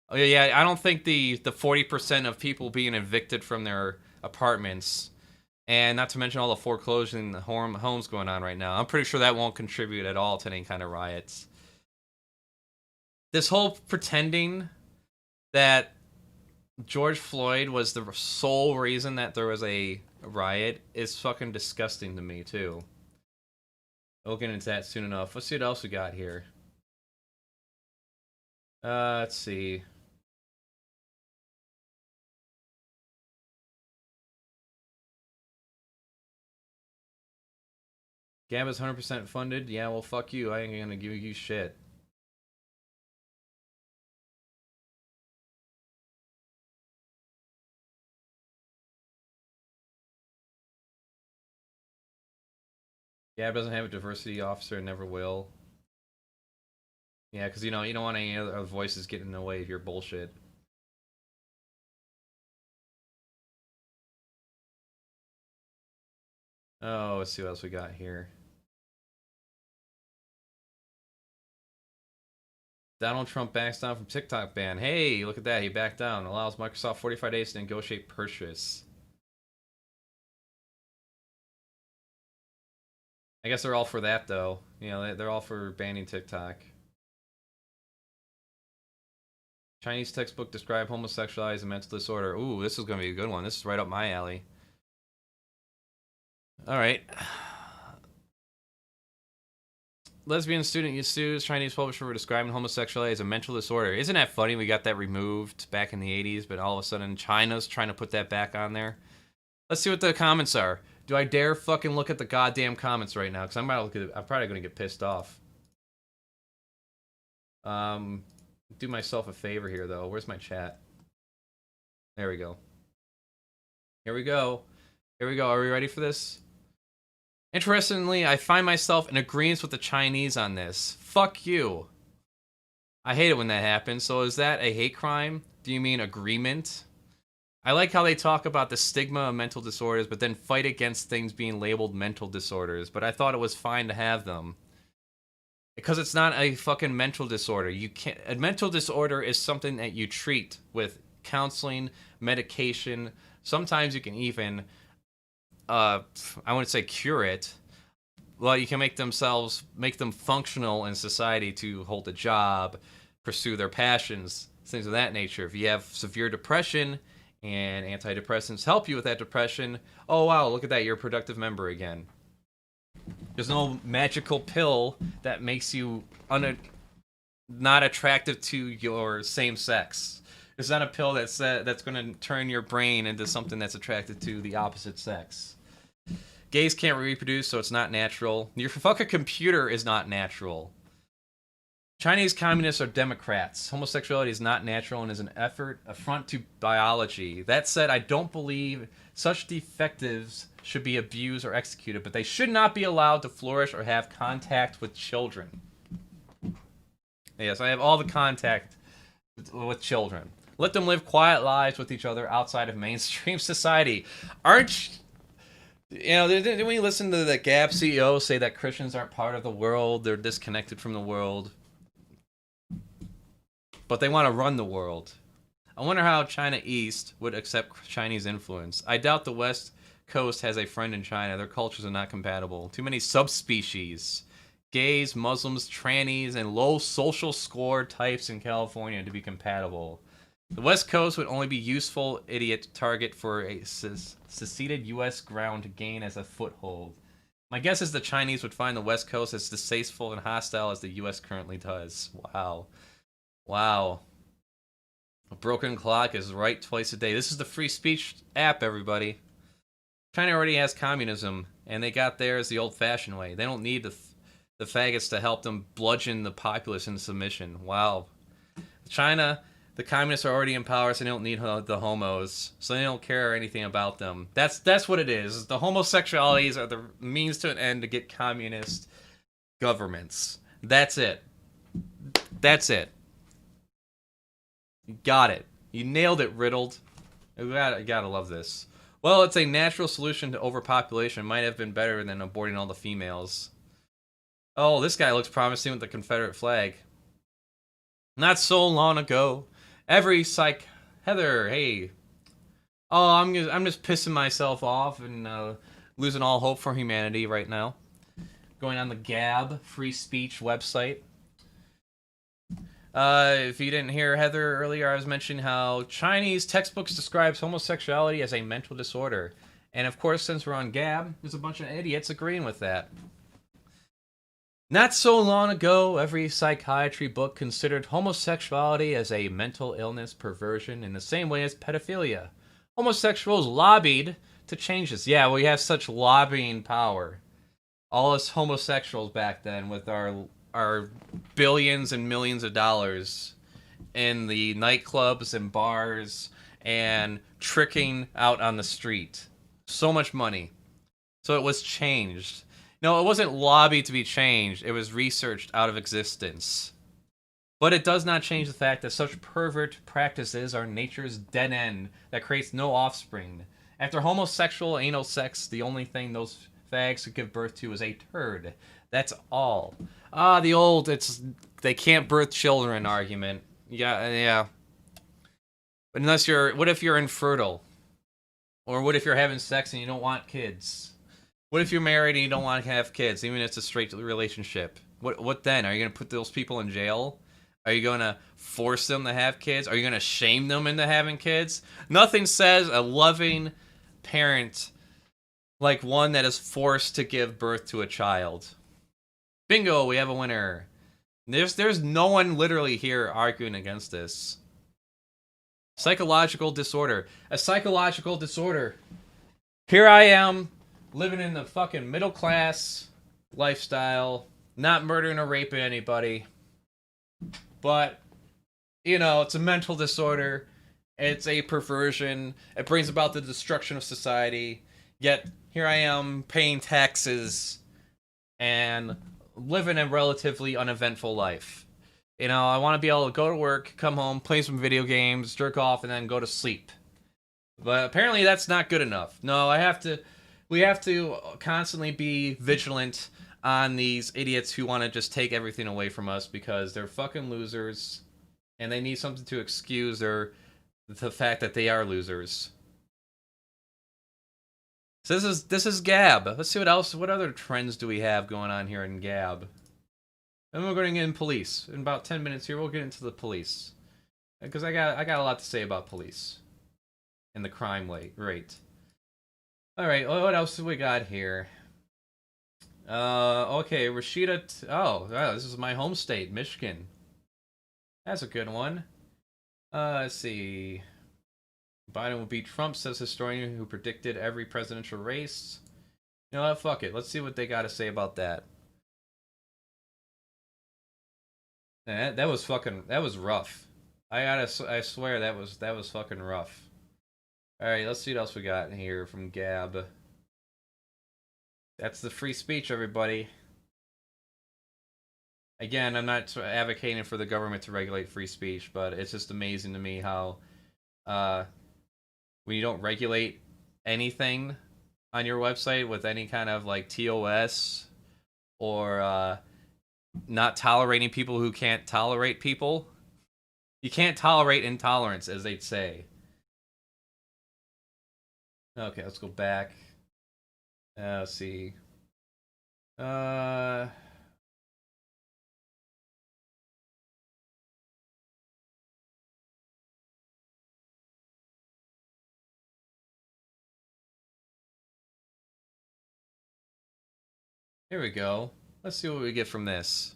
Oh, yeah, I don't think the 40% of people being evicted from their apartments, and not to mention all the foreclosures and the homes going on right now, I'm pretty sure that won't contribute at all to any kind of riots. This whole pretending that George Floyd was the sole reason that there was a riot is fucking disgusting to me, too. We'll get into that soon enough. Let's see what else we got here. Let's see. Gab is 100% funded. Yeah, well, fuck you. I ain't gonna give you shit. Gab doesn't have a diversity officer and never will. Yeah, because, you know, you don't want any other voices getting in the way of your bullshit. Oh, let's see what else we got here. Donald Trump backs down from TikTok ban. Hey, look at that. He backed down. Allows Microsoft 45 days to negotiate purchase. I guess they're all for that, though. You know, they're all for banning TikTok. Chinese textbook describe homosexuality as a mental disorder. Ooh, this is going to be a good one. This is right up my alley. Alright. Lesbian student sues Chinese publisher for describing homosexuality as a mental disorder. Isn't that funny? We got that removed back in the 80s, but all of a sudden China's trying to put that back on there. Let's see what the comments are. Do I dare fucking look at the goddamn comments right now? Because I'm probably going to get pissed off. Do myself a favor here, though. Where's my chat? There we go. Here we go. Here we go. Are we ready for this? Interestingly, I find myself in agreement with the Chinese on this. Fuck you. I hate it when that happens. So is that a hate crime? Do you mean agreement? I like how they talk about the stigma of mental disorders, but then fight against things being labeled mental disorders. But I thought it was fine to have them. Because it's not a fucking mental disorder. You can't. A mental disorder is something that you treat with counseling, medication. Sometimes you can even, I wouldn't say cure it. Well, you can make them functional in society to hold a job, pursue their passions, things of that nature. If you have severe depression and antidepressants help you with that depression, oh wow, look at that, you're a productive member again. There's no magical pill that makes you not attractive to your same sex. There's not a pill that's going to turn your brain into something that's attracted to the opposite sex. Gays can't reproduce, so it's not natural. Your fucking computer is not natural. Chinese communists are Democrats. Homosexuality is not natural and is an affront to biology. That said, I don't believe such defectives should be abused or executed, but they should not be allowed to flourish or have contact with children. Yes, I have all the contact with children. Let them live quiet lives with each other outside of mainstream society. Didn't we listen to the Gap CEO say that Christians aren't part of the world, they're disconnected from the world? But they want to run the world. I wonder how China East would accept Chinese influence. I doubt the West Coast has a friend in China. Their cultures are not compatible. Too many subspecies. Gays, Muslims, trannies, and low social score types in California to be compatible. The West Coast would only be useful idiot target for a seceded U.S. ground to gain as a foothold. My guess is the Chinese would find the West Coast as distasteful and hostile as the U.S. currently does. Wow. Wow. A broken clock is right twice a day. This is the free speech app, everybody. China already has communism, and they got theirs the old-fashioned way. They don't need the faggots to help them bludgeon the populace into submission. Wow. China, the communists are already in power, so they don't need the homos. So they don't care anything about them. That's what it is. The homosexualities are the means to an end to get communist governments. That's it. That's it. You got it. You nailed it, Riddled. You gotta love this. Well, it's a natural solution to overpopulation. Might have been better than aborting all the females. Oh, this guy looks promising with the Confederate flag. Not so long ago, every Heather, hey. Oh, I'm just pissing myself off and losing all hope for humanity right now. Going on the Gab free speech website. If you didn't hear Heather earlier, I was mentioning how Chinese textbooks describes homosexuality as a mental disorder. And of course, since we're on Gab, there's a bunch of idiots agreeing with that. Not so long ago, every psychiatry book considered homosexuality as a mental illness perversion in the same way as pedophilia. Homosexuals lobbied to change this. Yeah, we have such lobbying power. All us homosexuals back then with our billions and millions of dollars in the nightclubs and bars and tricking out on the street. So much money. So it was changed. No, it wasn't lobbied to be changed. It was researched out of existence. But it does not change the fact that such pervert practices are nature's dead end that creates no offspring. After homosexual anal sex, the only thing those fags could give birth to is a turd. That's all. The old they can't birth children argument. Yeah. But what if you're infertile? Or what if you're having sex and you don't want kids? What if you're married and you don't want to have kids, even if it's a straight relationship? What then? Are you going to put those people in jail? Are you going to force them to have kids? Are you going to shame them into having kids? Nothing says a loving parent like one that is forced to give birth to a child. Bingo, we have a winner. There's no one literally here arguing against this. Psychological disorder. A psychological disorder. Here I am, living in the fucking middle class lifestyle, not murdering or raping anybody. But, it's a mental disorder. It's a perversion. It brings about the destruction of society. Yet, here I am paying taxes and living a relatively uneventful life. I want to be able to go to work, come home, play some video games, jerk off, and then go to sleep. But apparently that's not good enough. No, we have to constantly be vigilant on these idiots who want to just take everything away from us because they're fucking losers and they need something to excuse the fact that they are losers. So this is Gab. Let's see what other trends do we have going on here in Gab. Then we're going to get in police. In about 10 minutes here, we'll get into the police. Because I got a lot to say about police. And the crime rate. Alright, what else do we got here? Okay, Rashida... wow, this is my home state, Michigan. That's a good one. Let's see... Biden will beat Trump, says historian who predicted every presidential race. You know what? Fuck it. Let's see what they got to say about that. That was fucking. That was rough. I swear that was fucking rough. All right, let's see what else we got here from Gab. That's the free speech, everybody. Again, I'm not advocating for the government to regulate free speech, but it's just amazing to me how uh, when you don't regulate anything on your website with any kind of like TOS or not tolerating people who can't tolerate people, you can't tolerate intolerance, as they'd say. Okay, let's go back. Let's see. Uh, Here we go. Let's see what we get from this.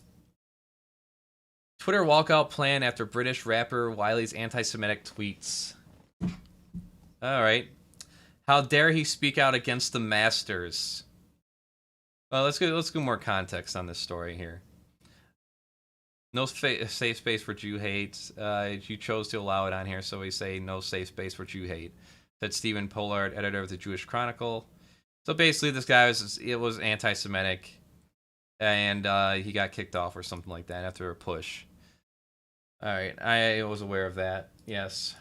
Twitter walkout plan after British rapper Wiley's anti-Semitic tweets. All right. How dare he speak out against the masters? Well, let's go more context on this story here. No safe space for Jew hate. You chose to allow it on here, so we say no safe space for Jew hate. Said Stephen Pollard, editor of the Jewish Chronicle. So basically, this guy was anti-Semitic, and he got kicked off or something like that after a push. All right, I was aware of that. Yes.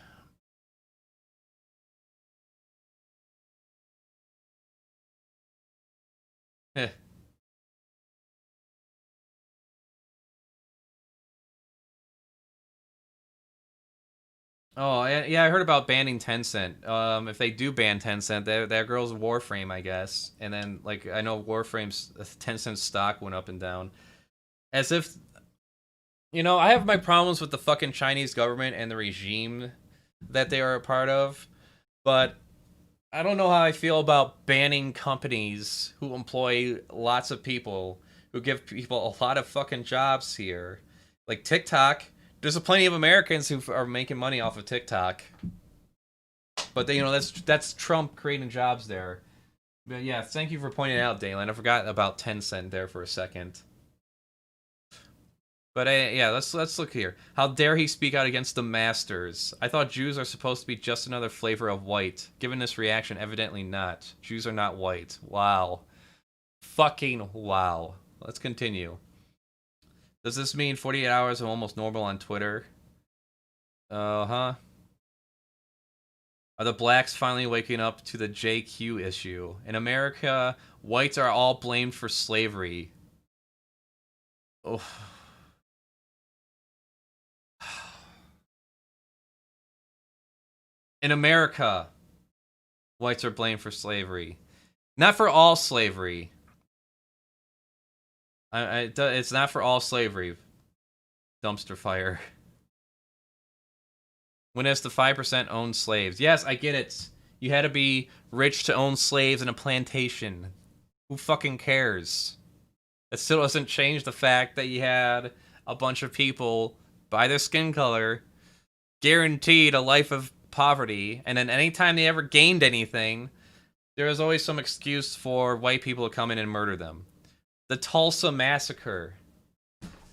Oh, yeah, I heard about banning Tencent. If they do ban Tencent, that girl's Warframe, I guess. And then, like, I know Warframe's Tencent stock went up and down. As if, I have my problems with the fucking Chinese government and the regime that they are a part of, but I don't know how I feel about banning companies who employ lots of people, who give people a lot of fucking jobs here. Like TikTok. There's plenty of Americans who are making money off of TikTok. But that's Trump creating jobs there. But yeah, thank you for pointing it out, Daylan. I forgot about Tencent there for a second. But yeah, let's look here. How dare he speak out against the masters? I thought Jews are supposed to be just another flavor of white. Given this reaction, evidently not. Jews are not white. Wow. Fucking wow. Let's continue. Does this mean 48 hours of almost normal on Twitter? Uh-huh. Are the blacks finally waking up to the JQ issue? In America, whites are all blamed for slavery. Oh. In America, whites are blamed for slavery. Not for all slavery. It's not for all slavery. Dumpster fire. When as the 5% owned slaves. Yes, I get it. You had to be rich to own slaves in a plantation. Who fucking cares? It still doesn't change the fact that you had a bunch of people, by their skin color, guaranteed a life of poverty, and then anytime they ever gained anything, there was always some excuse for white people to come in and murder them. The Tulsa Massacre.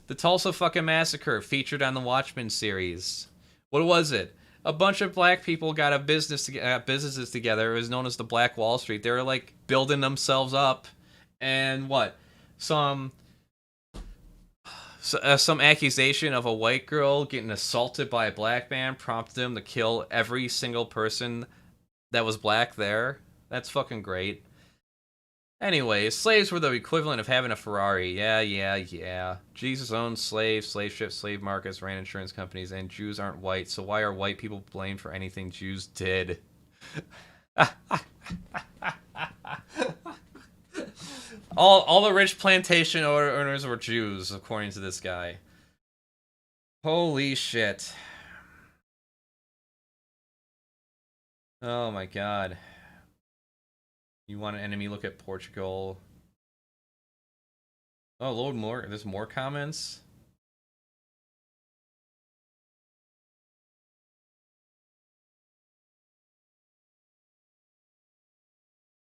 The Tulsa fucking Massacre featured on the Watchmen series. What was it? A bunch of black people got businesses together. It was known as the Black Wall Street. They were like building themselves up, and what? Some accusation of a white girl getting assaulted by a black man prompted them to kill every single person that was black there. That's fucking great. Anyways, slaves were the equivalent of having a Ferrari. Yeah. Jesus owned slaves, slave ships, slave markets, ran insurance companies, and Jews aren't white, so why are white people blamed for anything Jews did? All the rich plantation owners were Jews, according to this guy. Holy shit. Oh my god. You want an enemy? Look at Portugal. Oh, load more. There's more comments.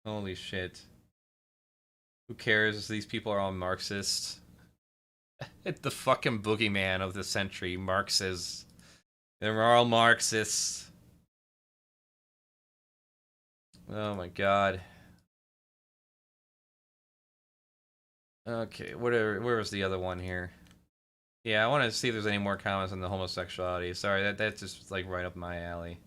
Holy shit. Who cares? These people are all Marxists. The fucking boogeyman of the century, Marxists. They're all Marxists. Oh my god. Okay, where was the other one here? Yeah, I want to see if there's any more comments on the homosexuality. Sorry, that's just like right up my alley.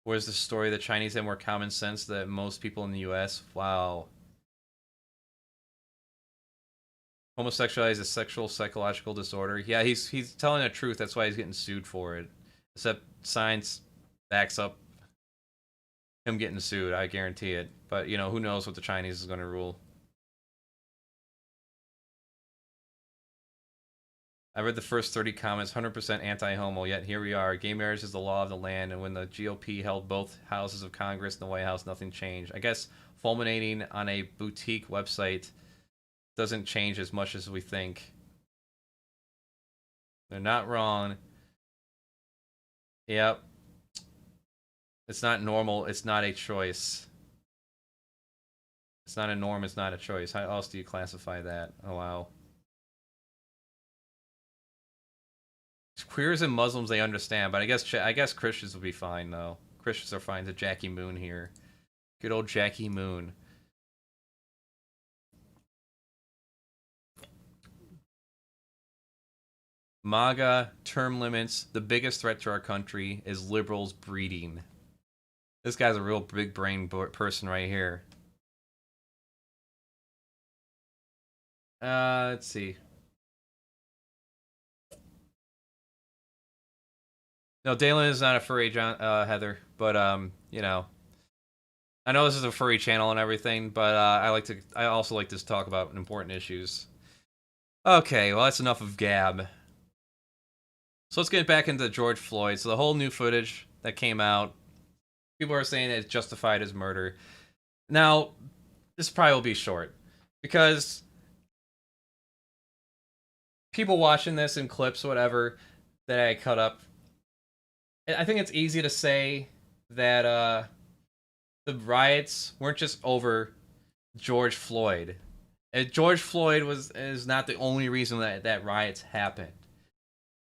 Where's the story? The Chinese have more common sense than most people in the U.S. Wow. Homosexuality is a sexual psychological disorder. Yeah, he's telling the truth. That's why he's getting sued for it. Except science backs up him getting sued. I guarantee it. But you know, who knows what the Chinese is going to rule? I read the first 30 comments, 100% anti-homo, yet here we are. Gay marriage is the law of the land, and when the GOP held both houses of Congress and the White House, nothing changed. I guess fulminating on a boutique website doesn't change as much as we think. They're not wrong. Yep. It's not normal. It's not a choice. It's not a norm. It's not a choice. How else do you classify that? Oh, wow. Queers and Muslims, they understand, but I guess Christians will be fine though. Christians are fine. To Jackie Moon here, good old Jackie Moon. MAGA term limits. The biggest threat to our country is liberals breeding. This guy's a real big brain person right here. Let's see. No, Dalen is not a furry, John, Heather. But you know, I know this is a furry channel and everything, but I also like to talk about important issues. Okay, well that's enough of Gab. So let's get back into George Floyd. So the whole new footage that came out, people are saying it's justified his murder. Now, this probably will be short because people watching this in clips, whatever, that I cut up. I think it's easy to say that the riots weren't just over George Floyd. George Floyd is not the only reason that riots happened.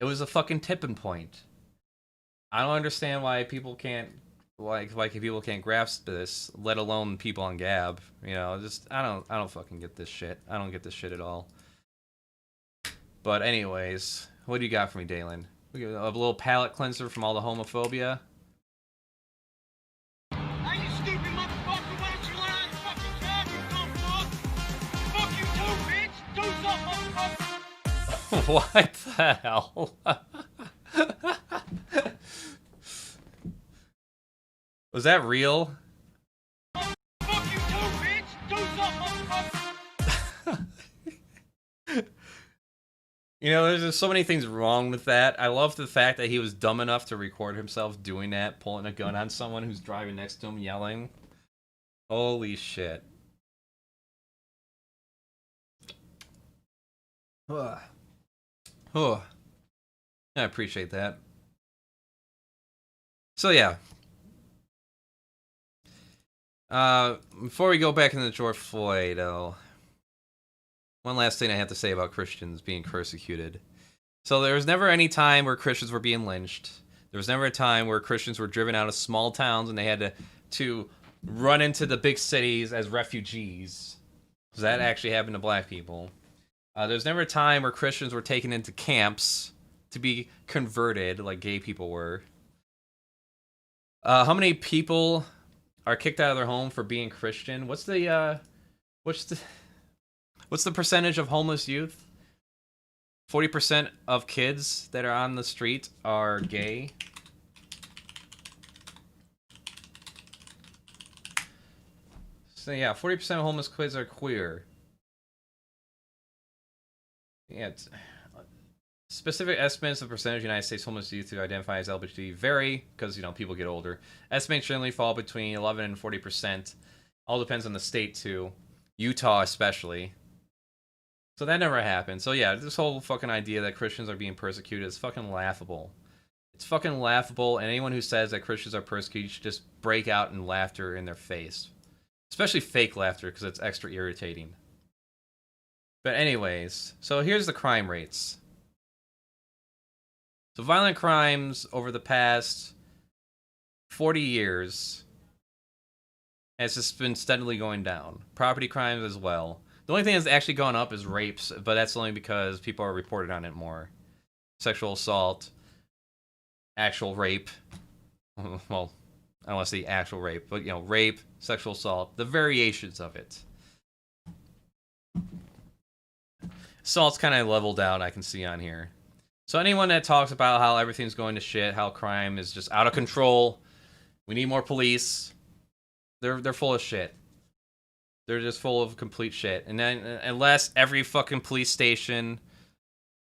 It was a fucking tipping point. I don't understand why people can't people can't grasp this, let alone people on Gab. You know, just I don't fucking get this shit. I don't get this shit at all. But anyways, what do you got for me, Dalen? We got a little palate cleanser from all the homophobia. Are you stupid motherfucker? Why don't you learn how to fucking drive, you dumb fuck? Fuck you too, bitch! Do something, motherfucker! What the hell? Was that real? Fuck you too, bitch! Do something, motherfucker! You know, there's just so many things wrong with that. I love the fact that he was dumb enough to record himself doing that, pulling a gun on someone who's driving next to him, yelling. Holy shit. Ugh. Oh, I appreciate that. So yeah. Before we go back into George Floyd, one last thing I have to say about Christians being persecuted. So there was never any time where Christians were being lynched. There was never a time where Christians were driven out of small towns and they had to run into the big cities as refugees. Because that actually happened to black people. There's never a time where Christians were taken into camps to be converted like gay people were. How many people are kicked out of their home for being Christian? What's the percentage of homeless youth? 40% of kids that are on the street are gay. So yeah, 40% of homeless kids are queer. Yeah, specific estimates of percentage of United States homeless youth who identify as LGBT vary because, you know, people get older. Estimates generally fall between 11 and 40%. All depends on the state too. Utah especially. So that never happened. So yeah, this whole fucking idea that Christians are being persecuted is fucking laughable. It's fucking laughable, and anyone who says that Christians are persecuted should just break out in laughter in their face. Especially fake laughter, because it's extra irritating. But anyways, so here's the crime rates. So violent crimes over the past 40 years has just been steadily going down. Property crimes as well. The only thing that's actually gone up is rapes, but that's only because people are reported on it more. Sexual assault, actual rape. Well, I don't want to say actual rape, but, you know, rape, sexual assault, the variations of it. Assault's kind of leveled out, I can see on here. So anyone that talks about how everything's going to shit, how crime is just out of control, we need more police, they're full of shit. They're just full of complete shit. And then, unless every fucking police station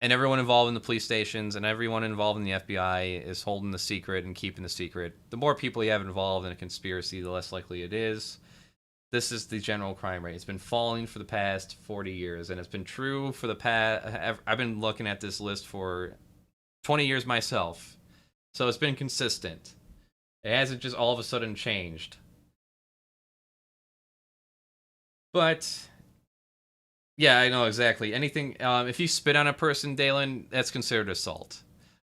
and everyone involved in the police stations and everyone involved in the FBI is holding the secret and keeping the secret, the more people you have involved in a conspiracy, the less likely it is. This is the general crime rate. It's been falling for the past 40 years, and it's been true for the past... I've been looking at this list for 20 years myself, so it's been consistent. It hasn't just all of a sudden changed. But... yeah, I know exactly. Anything, if you spit on a person, Dalen, that's considered assault.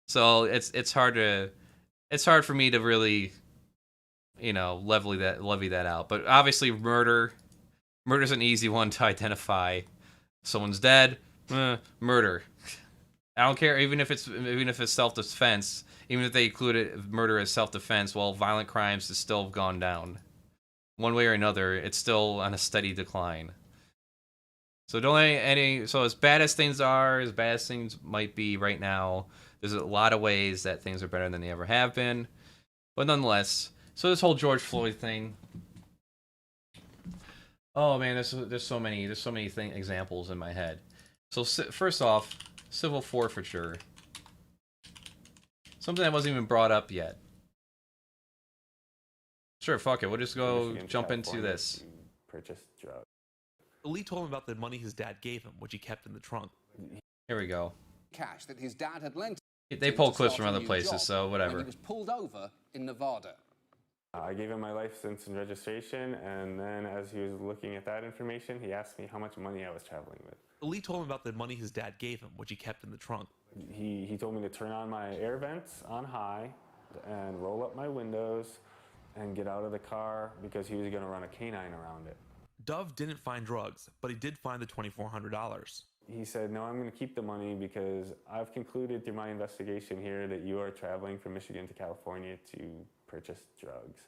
So it's hard for me to really, you know, levy that out. But obviously, murder's an easy one to identify. Someone's dead, murder. I don't care, even if it's self-defense. Even if they included murder as self-defense, well, violent crimes has still gone down. One way or another, it's still on a steady decline. So so as bad as things are, as bad as things might be right now, there's a lot of ways that things are better than they ever have been. But nonetheless, so this whole George Floyd thing. Oh man, there's so many examples in my head. So first off, civil forfeiture. Something that wasn't even brought up yet. Sure, fuck it. We'll just go jump into this. Purchase drugs. Lee told him about the money his dad gave him, which he kept in the trunk. Here we go. Cash that his dad had lent. They pull clips from other places, so whatever. He was pulled over in Nevada. I gave him my license and registration, and then as he was looking at that information, he asked me how much money I was traveling with. Lee told him about the money his dad gave him, which he kept in the trunk. He told me to turn on my air vents on high and roll up my windows and get out of the car because he was going to run a canine around it. Dove didn't find drugs, but he did find the $2,400. He said, no, I'm going to keep the money because I've concluded through my investigation here that you are traveling from Michigan to California to purchase drugs.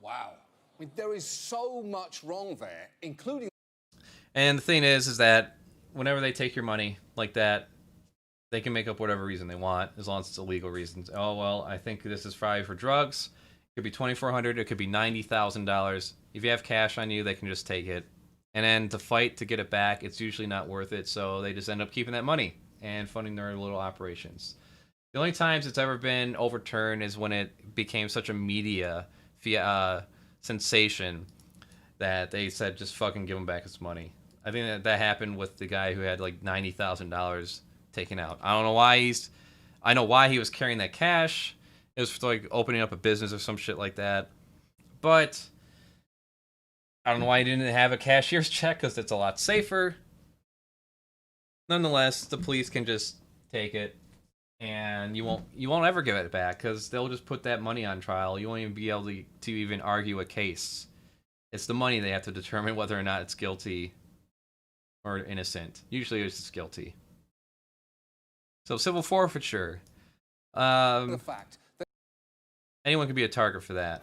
Wow. I mean, there is so much wrong there, including... And the thing is that whenever they take your money like that, they can make up whatever reason they want, as long as it's illegal reasons. Oh, well, I think this is probably for drugs. It could be $2,400, it could be $90,000. If you have cash on you, they can just take it. And then to fight to get it back, it's usually not worth it, so they just end up keeping that money and funding their little operations. The only times it's ever been overturned is when it became such a media sensation that they said just fucking give him back his money. I think that happened with the guy who had like $90,000 taken out. I don't know why I know why he was carrying that cash. It was for like opening up a business or some shit like that. But I don't know why he didn't have a cashier's check, because it's a lot safer. Nonetheless, the police can just take it, and you won't ever give it back, because they'll just put that money on trial. You won't even be able to even argue a case. It's the money they have to determine whether or not it's guilty or innocent. Usually it's just guilty. So civil forfeiture. the fact that Anyone could be a target for that.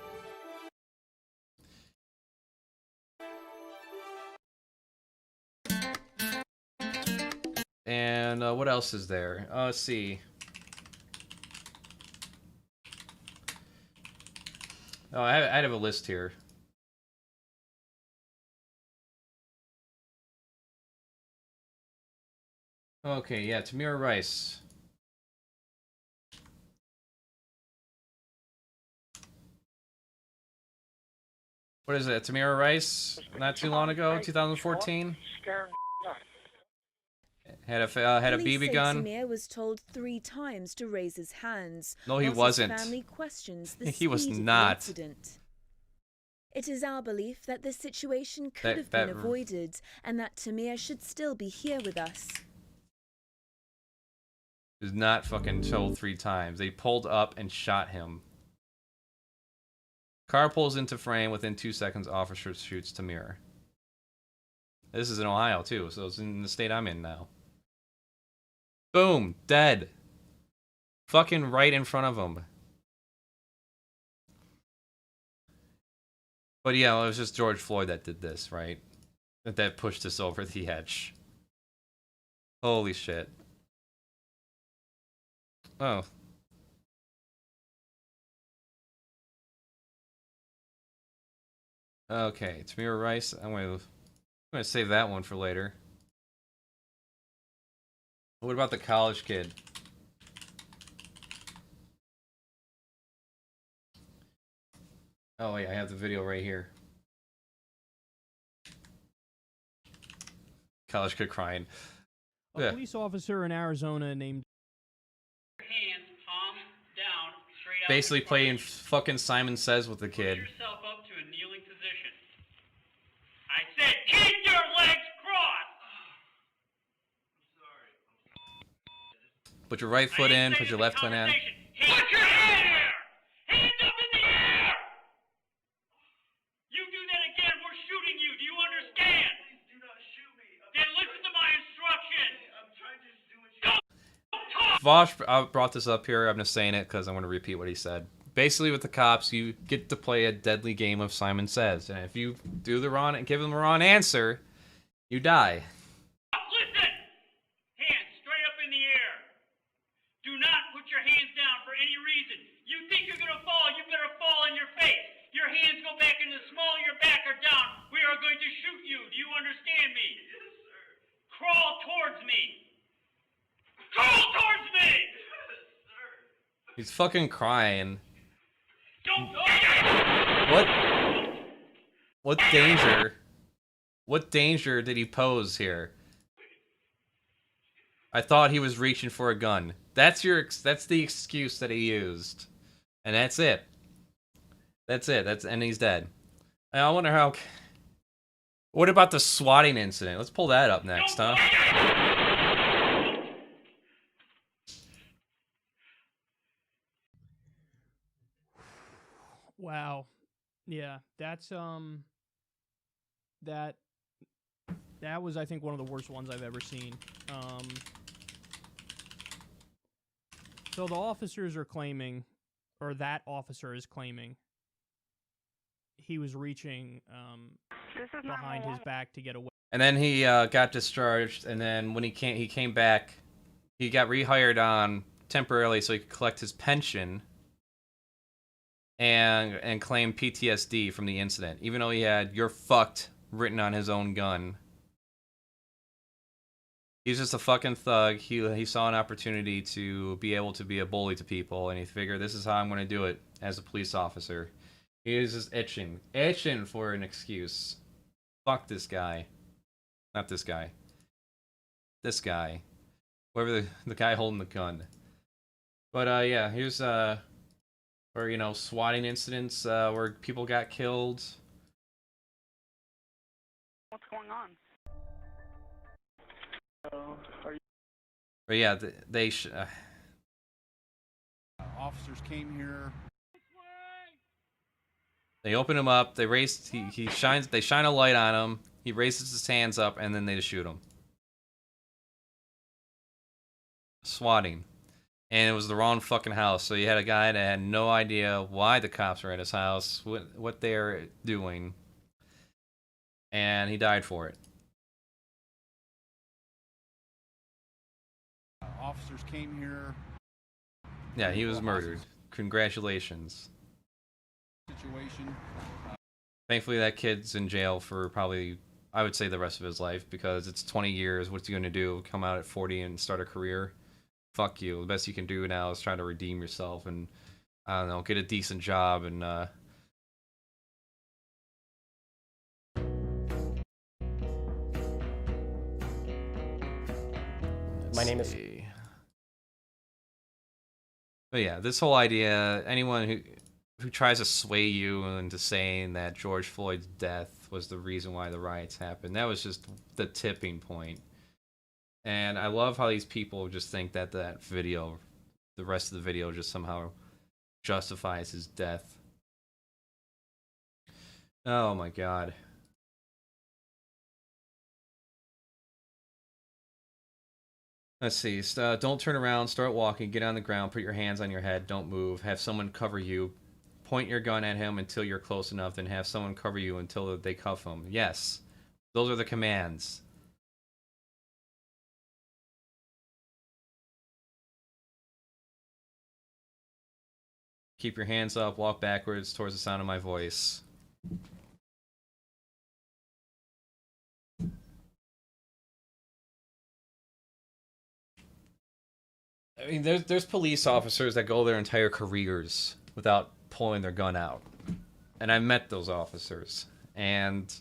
And what else is there? Let's see. Oh, I have a list here. Okay, yeah, Tamir Rice. What is it? Tamir Rice? Not too long ago, 2014. Had a Police BB say gun. Tamir was told 3 times to raise his hands. No, he whilst wasn't. His family questions the He was speed of the not. incident. It is our belief that this situation could have that- been avoided and that Tamir should still be here with us. He was not fucking told 3 times. They pulled up and shot him. Car pulls into frame. Within 2 seconds, officer shoots Tamir. This is in Ohio, too, so it's in the state I'm in now. Boom! Dead. Fucking right in front of him. But yeah, it was just George Floyd that did this, right? That pushed us over the edge. Holy shit. Oh. Okay, Tamir Rice. I'm gonna save that one for later. What about the college kid? Oh wait, I have the video right here. College kid crying. A police officer in Arizona named Hands palm down, straight out. Basically in front playing of you. fucking Simon Says with the Put kid. yourself up to a kneeling position. I said, keep your legs crossed. Put your right foot in, put your left foot in. Put your hand here! Hands up in the air! You do that again, we're shooting you. Do you understand? Please do not shoot me. Then listen to my instructions. I'm trying to do what you Vosh brought this up here. I'm just saying it because I want to repeat what he said. Basically, with the cops, you get to play a deadly game of Simon Says, and if you do the wrong and give them the wrong answer, you die. Listen! Hands straight up in the air. Do not put your hands down for any reason. You think you're gonna fall, you better fall on your face. Your hands go back in the small of your back or down. We are going to shoot you. Do you understand me? Yes, sir. Crawl towards me. Crawl towards me! Yes, sir. He's fucking crying. Don't What danger? What danger did he pose here? I thought he was reaching for a gun. That's the excuse that he used. And that's it. And he's dead. And I wonder how. What about the swatting incident? Let's pull that up next, huh? Wow. Yeah, that's that was, I think, one of the worst ones I've ever seen. So the officers are claiming, or that officer is claiming, he was reaching behind his back to get away. And then he got discharged, and then when he came back, he got rehired on temporarily so he could collect his pension and claim PTSD from the incident, even though he had "you're fucked" written on his own gun. He's just a fucking thug. He saw an opportunity to be able to be a bully to people, and he figured, this is how I'm going to do it as a police officer. He is just itching for an excuse. Fuck this guy. Not this guy. This guy. Whoever the guy holding the gun. But yeah, here's or you know, swatting incidents where people got killed. What's going on? But yeah, they officers came here. They open him up. They raise. He shines. They shine a light on him. He raises his hands up, and then they just shoot him. Swatting, and it was the wrong fucking house. So you had a guy that had no idea why the cops were at his house, what they're doing, and he died for it. Officers came here. Yeah, he was murdered. Congratulations. Situation. Thankfully, that kid's in jail for probably, I would say, the rest of his life, because it's 20 years. What's he going to do? Come out at 40 and start a career? Fuck you. The best you can do now is try to redeem yourself and, I don't know, get a decent job and, My name is. But yeah, this whole idea, anyone who tries to sway you into saying that George Floyd's death was the reason why the riots happened, that was just the tipping point. And I love how these people just think that that video, the rest of the video, just somehow justifies his death. Oh my god. Let's see. Don't turn around. Start walking. Get on the ground. Put your hands on your head. Don't move. Have someone cover you. Point your gun at him until you're close enough. Then have someone cover you until they cuff him. Yes. Those are the commands. Keep your hands up. Walk backwards towards the sound of my voice. I mean, there's police officers that go their entire careers without pulling their gun out, and I met those officers, and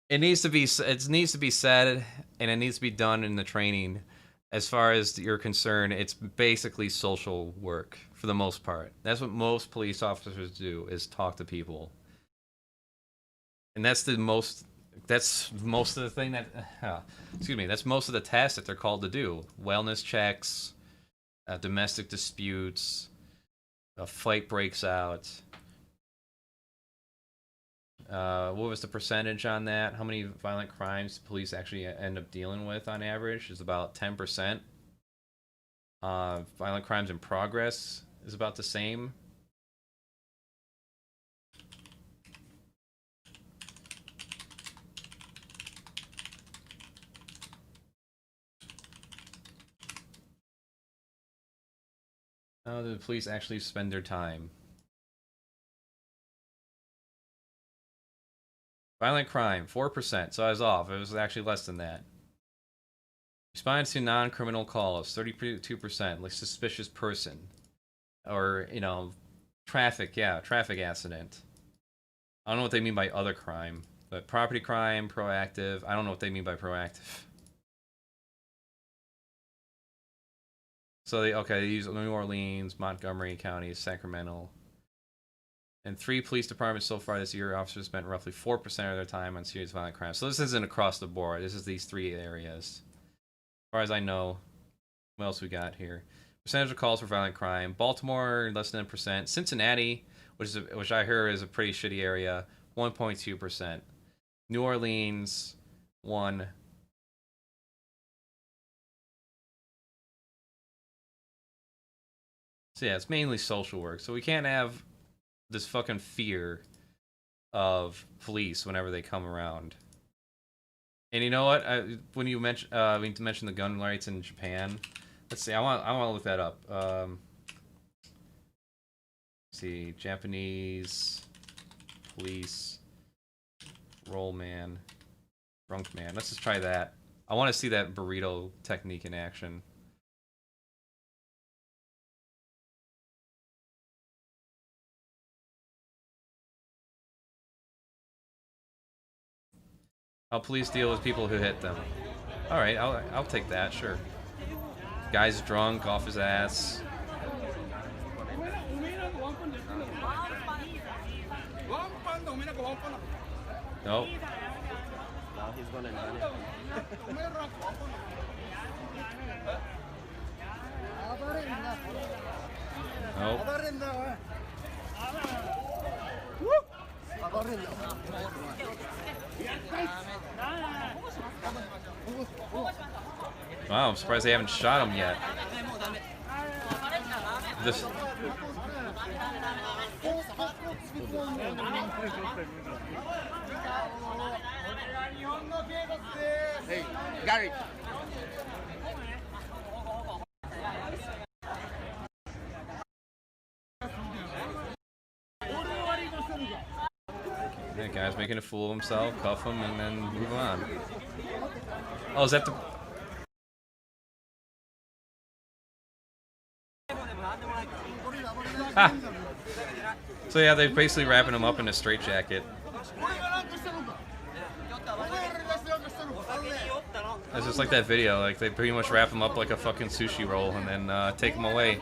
it needs to be said, and it needs to be done in the training. As far as you're concerned, it's basically social work for the most part. That's what most police officers do, is talk to people, and that's most of the thing that, excuse me, that's most of the tasks that they're called to do. Wellness checks, domestic disputes, a fight breaks out. What was the percentage on that? How many violent crimes police actually end up dealing with on average? Is about 10%. Violent crimes in progress is about the same. How do the police actually spend their time? Violent crime, 4%, so I was off. It was actually less than that. Respond to non-criminal calls, 32%, like suspicious person. Or, you know, traffic accident. I don't know what they mean by other crime. But property crime, proactive, I don't know what they mean by proactive. So they use New Orleans, Montgomery County, Sacramento. And 3 police departments so far this year, officers spent roughly 4% of their time on serious violent crimes. So this isn't across the board. This is these 3 areas. As far as I know, what else we got here? Percentage of calls for violent crime. Baltimore, less than 1%. Cincinnati, which I hear is a pretty shitty area, 1.2%. New Orleans, 1%. So yeah, it's mainly social work. So we can't have this fucking fear of police whenever they come around. And you know what? When you mention the gun rights in Japan, let's see. I want to look that up. Let's see, Japanese police roll man, drunk man. Let's just try that. I want to see that burrito technique in action. How police deal with people who hit them. Alright, I'll take that, sure. Guy's drunk, off his ass. Nope. Now he's gonna run it. Nope. Wow, I'm surprised they haven't shot him yet. This. Hey, Gary. That guy's making a fool of himself, cuff him, and then move on. Oh, is that the... Ha! So yeah, they're basically wrapping him up in a straitjacket. It's just like that video. Like, they pretty much wrap them up like a fucking sushi roll and then take them away.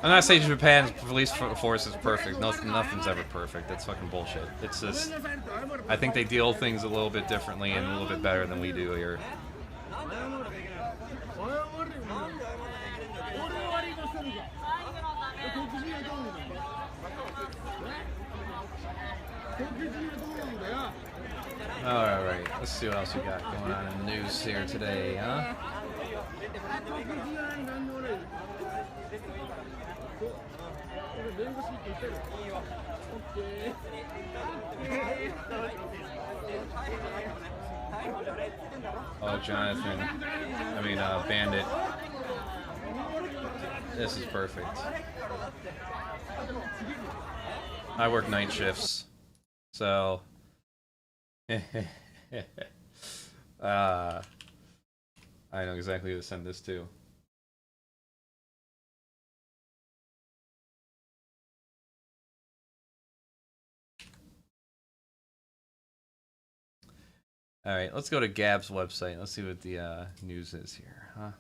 I'm not saying Japan's police force is perfect. Nothing's ever perfect. That's fucking bullshit. It's just, I think they deal things a little bit differently and a little bit better than we do here. Alright, let's see what else we got going on in the news here today, huh? Oh, Jonathan. I mean, Bandit. This is perfect. I work night shifts, so... I know exactly who to send this to. Alright, let's go to Gab's website. Let's see what the news is here, huh?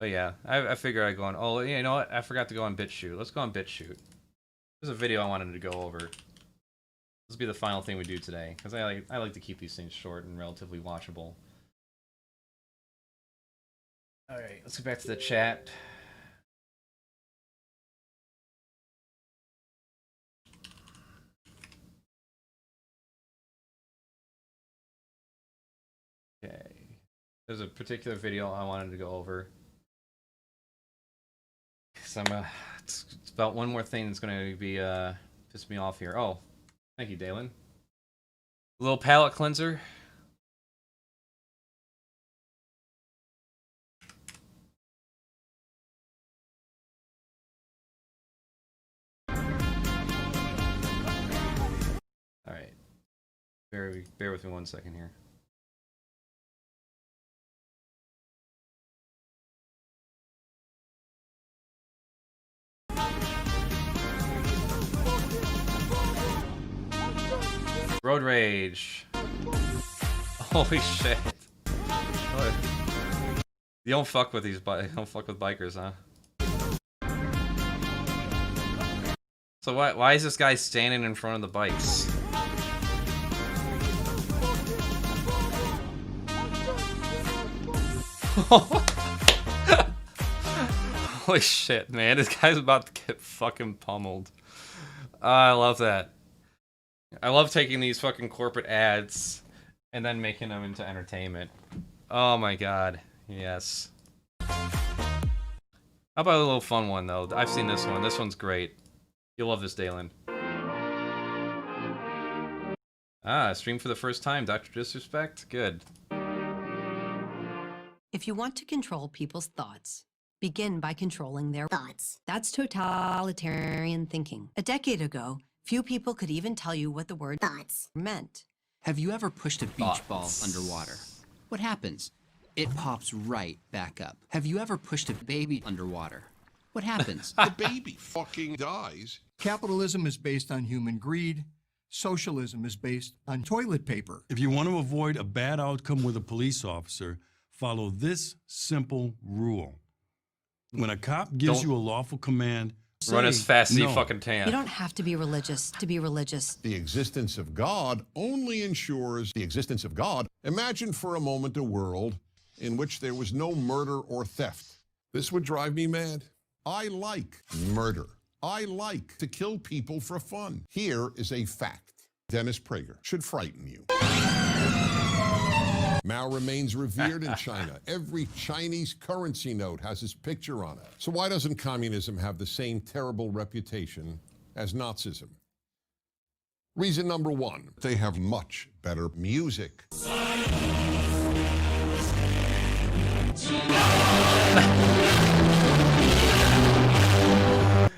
But yeah, I figured I'd go on... Oh, you know what? I forgot to go on BitChute. Let's go on BitChute. There's a video I wanted to go over. This will be the final thing we do today, because I like to keep these things short and relatively watchable. Alright, let's go back to the chat. Okay. There's a particular video I wanted to go over. Because it's about one more thing that's going to be, piss me off here. Oh, thank you, Dalen. A little palate cleanser. Alright. Bear with me 1 second here. Road rage. Holy shit. What? You don't fuck with these don't fuck with bikers, huh? So why is this guy standing in front of the bikes? Holy shit, man. This guy's about to get fucking pummeled. I love that. I love taking these fucking corporate ads and then making them into entertainment. Oh my god. Yes. How about a little fun one, though? I've seen this one. This one's great. You'll love this, Dalen. Ah, stream for the first time. Dr. Disrespect? Good. If you want to control people's thoughts, begin by controlling their thoughts. That's totalitarian thinking. A decade ago, few people could even tell you what the word thoughts meant. Have you ever pushed a beach ball underwater? What happens? It pops right back up. Have you ever pushed a baby underwater? What happens? The baby fucking dies. Capitalism is based on human greed. Socialism is based on toilet paper. If you want to avoid a bad outcome with a police officer, follow this simple rule. When a cop gives you a lawful command, run as fast as you no. fucking can. You don't have to be religious to be religious. The existence of God only ensures the existence of God. Imagine for a moment a world in which there was no murder or theft. This would drive me mad. I like murder. I like to kill people for fun. Here is a fact. Dennis Prager should frighten you. Mao remains revered in China. Every Chinese currency note has his picture on it. So why doesn't communism have the same terrible reputation as Nazism? Reason number one, they have much better music.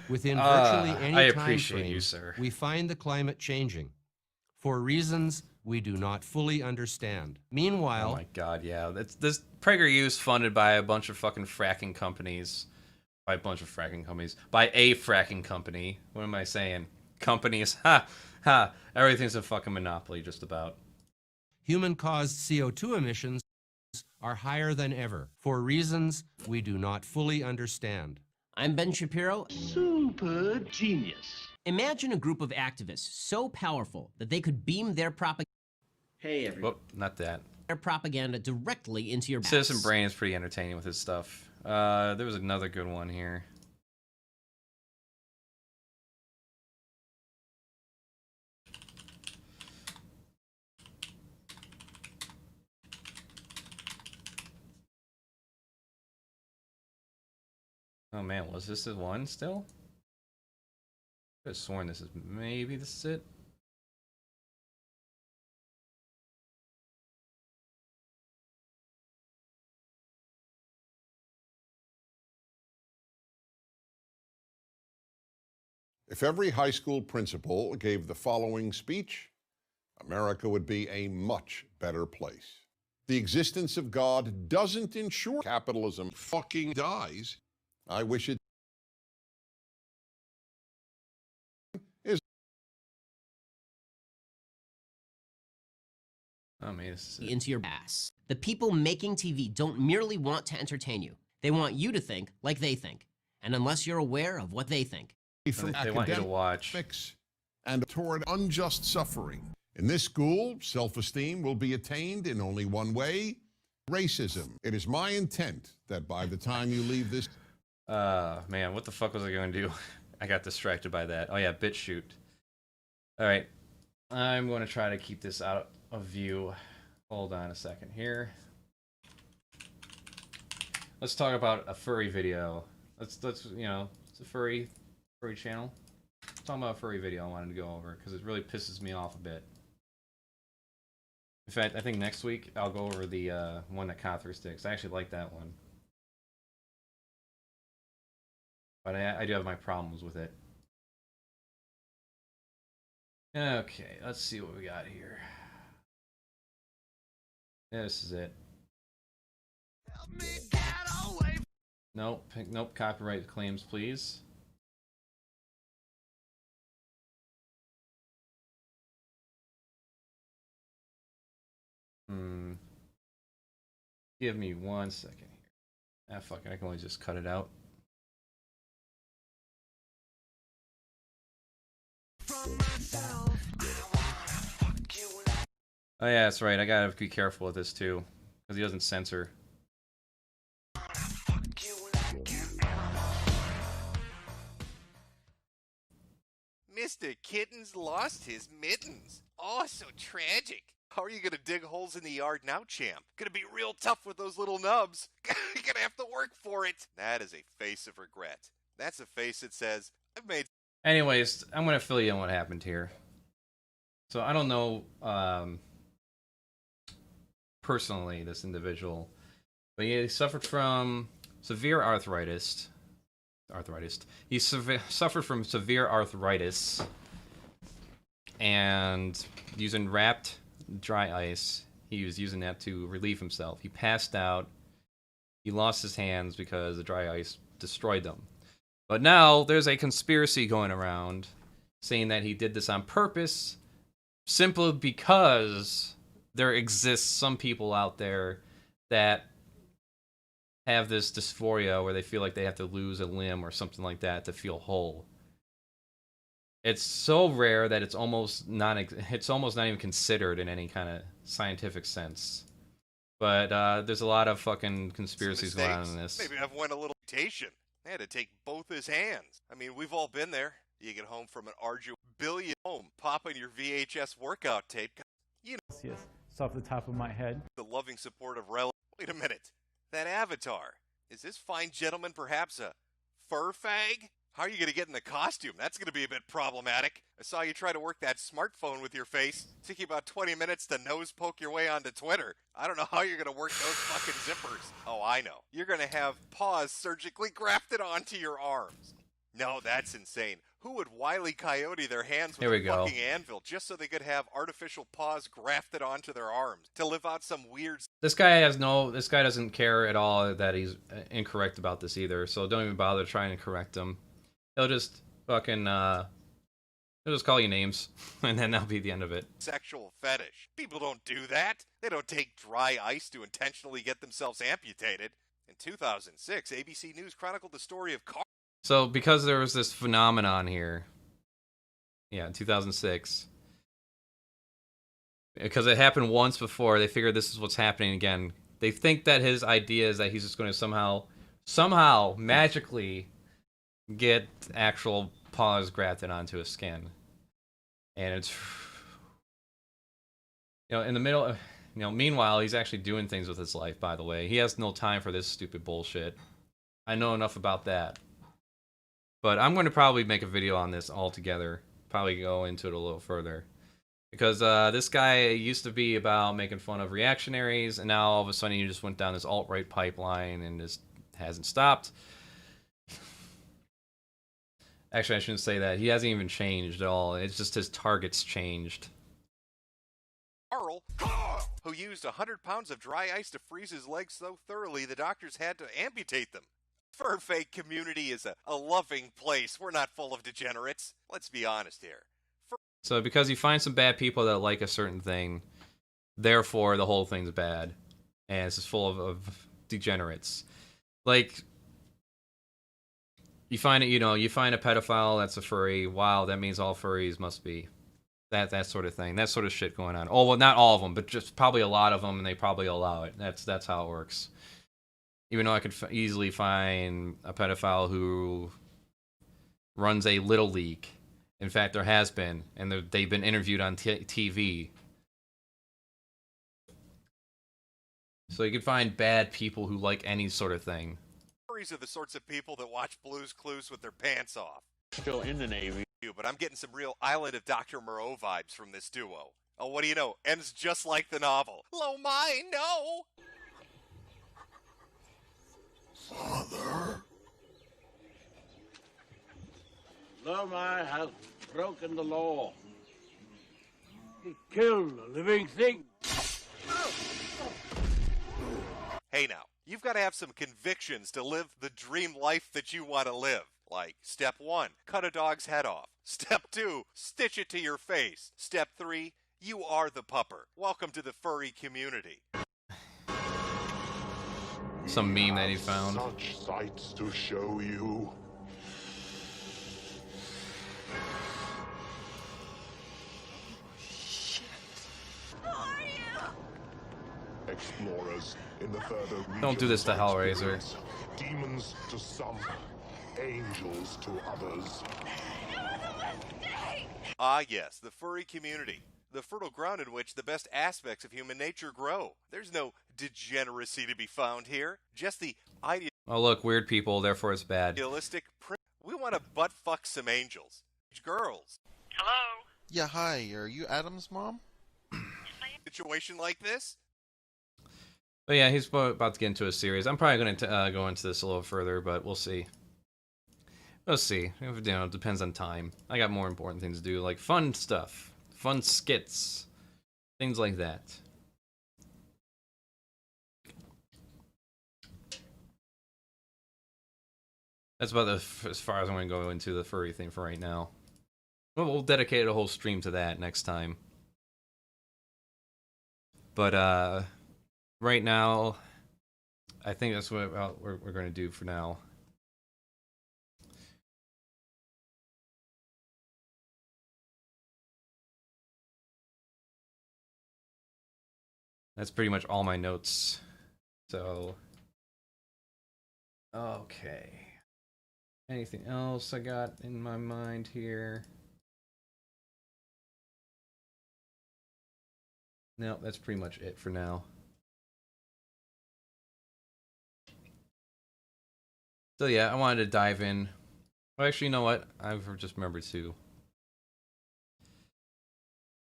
Within virtually any I time appreciate frame, you, sir. we find the climate changing for reasons we do not fully understand. Meanwhile, oh my god, yeah. This PragerU's funded by a bunch of fucking fracking companies. By a bunch of fracking companies. By a fracking company. What am I saying? Companies. Ha! Ha! Everything's a fucking monopoly, just about. Human-caused CO2 emissions are higher than ever for reasons we do not fully understand. I'm Ben Shapiro. Super genius. Imagine a group of activists so powerful that they could beam their Hey, everyone. Whoop, not that. their propaganda directly into your Citizen Brain is pretty entertaining with his stuff. There was another good one here. Oh man, was this the one still? I could have sworn this is it. If every high school principal gave the following speech, America would be a much better place. The existence of God doesn't ensure capitalism fucking dies. I wish it is. Oh man, this is into your ass. The people making TV don't merely want to entertain you. They want you to think like they think. And unless you're aware of what they think, From they want you to watch. And toward unjust suffering. In this school, self-esteem will be attained in only one way, racism. It is my intent that by the time you leave this... man, what the fuck was I going to do? I got distracted by that. Oh yeah, BitChute. Alright, I'm going to try to keep this out of view. Hold on a second here. Let's talk about a furry video. Let's you know, it's a furry channel. Let's talk about a furry video I wanted to go over because it really pisses me off a bit. In fact, I think next week I'll go over the one that Conthur sticks. I actually like that one. But I do have my problems with it. Okay, let's see what we got here. Yeah, this is it. Nope, nope, copyright claims, please. Give me 1 second here. Ah, fuck it, I can always just cut it out. Oh yeah, that's right, I gotta be careful with this too, because he doesn't censor. Mr. Kitten's lost his mittens. Oh, so tragic. How are you gonna dig holes in the yard now, champ? Gonna be real tough with those little nubs. You're gonna have to work for it. That is a face of regret. That's a face that says, I've made... Anyways, I'm gonna fill you in what happened here. So I don't know personally this individual, but he suffered from severe arthritis. He suffered from severe arthritis, and using wrapped dry ice, he was using that to relieve himself. He passed out. He lost his hands because the dry ice destroyed them. But now there's a conspiracy going around saying that he did this on purpose, simply because there exists some people out there that have this dysphoria where they feel like they have to lose a limb or something like that to feel whole. It's so rare that it's almost not even considered in any kind of scientific sense. But there's a lot of fucking conspiracies going on in this. Maybe I've went a little mutation. I had to take both his hands. I mean, we've all been there. You get home from an arduous billion home, popping your VHS workout tape. You know, yes, it's off the top of my head. The loving support of relatives. Wait a minute. That avatar. Is this fine gentleman perhaps a fur fag? How are you going to get in the costume? That's going to be a bit problematic. I saw you try to work that smartphone with your face. It took you about 20 minutes to nose poke your way onto Twitter. I don't know how you're going to work those fucking zippers. Oh, I know. You're going to have paws surgically grafted onto your arms. No, that's insane. Who would Wile E. Coyote their hands with a fucking anvil just so they could have artificial paws grafted onto their arms to live out some weird... This guy doesn't care at all that he's incorrect about this either, so don't even bother trying to correct him. He'll just fucking, he'll They'll just call you names, and then that'll be the end of it. Sexual fetish. People don't do that. They don't take dry ice to intentionally get themselves amputated. In 2006, ABC News chronicled the story of Carl. So, because there was this phenomenon here, yeah, in 2006, because it happened once before, they figured this is what's happening again. They think that his idea is that he's just going to somehow, magically get actual paws grafted onto his skin. And it's, in the middle, meanwhile, he's actually doing things with his life, by the way. He has no time for this stupid bullshit. I know enough about that. But I'm going to probably make a video on this altogether. Probably go into it a little further. Because this guy used to be about making fun of reactionaries, and now all of a sudden he just went down this alt-right pipeline and just hasn't stopped. Actually, I shouldn't say that. He hasn't even changed at all. It's just his targets changed. Carl, who used 100 pounds of dry ice to freeze his legs so thoroughly the doctors had to amputate them. Fur fake community is a loving place. We're not full of degenerates. Let's be honest here. So because you find some bad people that like a certain thing, therefore the whole thing's bad. And it's just full of degenerates. Like, you find it, you find a pedophile that's a furry. Wow, that means all furries must be. That sort of thing. That sort of shit going on. Oh, well, not all of them, but just probably a lot of them, and they probably allow it. That's how it works. Even though I could easily find a pedophile who runs a little league. In fact, there has been, and they've been interviewed on TV. So you can find bad people who like any sort of thing. Furries are the sorts of people that watch Blue's Clues with their pants off. Still in the Navy. But I'm getting some real Island of Dr. Moreau vibes from this duo. Oh, what do you know? Ends just like the novel. Lo my, no! Father? Lomai has broken the law. He killed a living thing. Hey now, you've got to have some convictions to live the dream life that you want to live. Like, step 1, cut a dog's head off. Step 2, stitch it to your face. Step 3, you are the pupper. Welcome to the furry community. Some meme that he found. Such sights to show you. Explorers in the further Don't do this to Hellraiser. Demons to some, angels to others. Ah yes, the furry community. The fertile ground in which the best aspects of human nature grow. There's no degeneracy to be found here. Just the Oh look, weird people, therefore it's bad. idealistic we want to butt fuck some angels. Girls. Hello? Yeah, hi. Are you Adam's mom? Situation like this? But yeah, he's about to get into a series. I'm probably going to go into this a little further, but we'll see. We'll see. It depends on time. I got more important things to do, like fun stuff. Fun skits. Things like that. That's about as far as I'm going to go into the furry thing for right now. We'll dedicate a whole stream to that next time. But, right now, I think that's what we're going to do for now. That's pretty much all my notes. So, okay. Anything else I got in my mind here? No, that's pretty much it for now. So yeah, I wanted to dive in. Well, actually, you know what? I've just remembered too.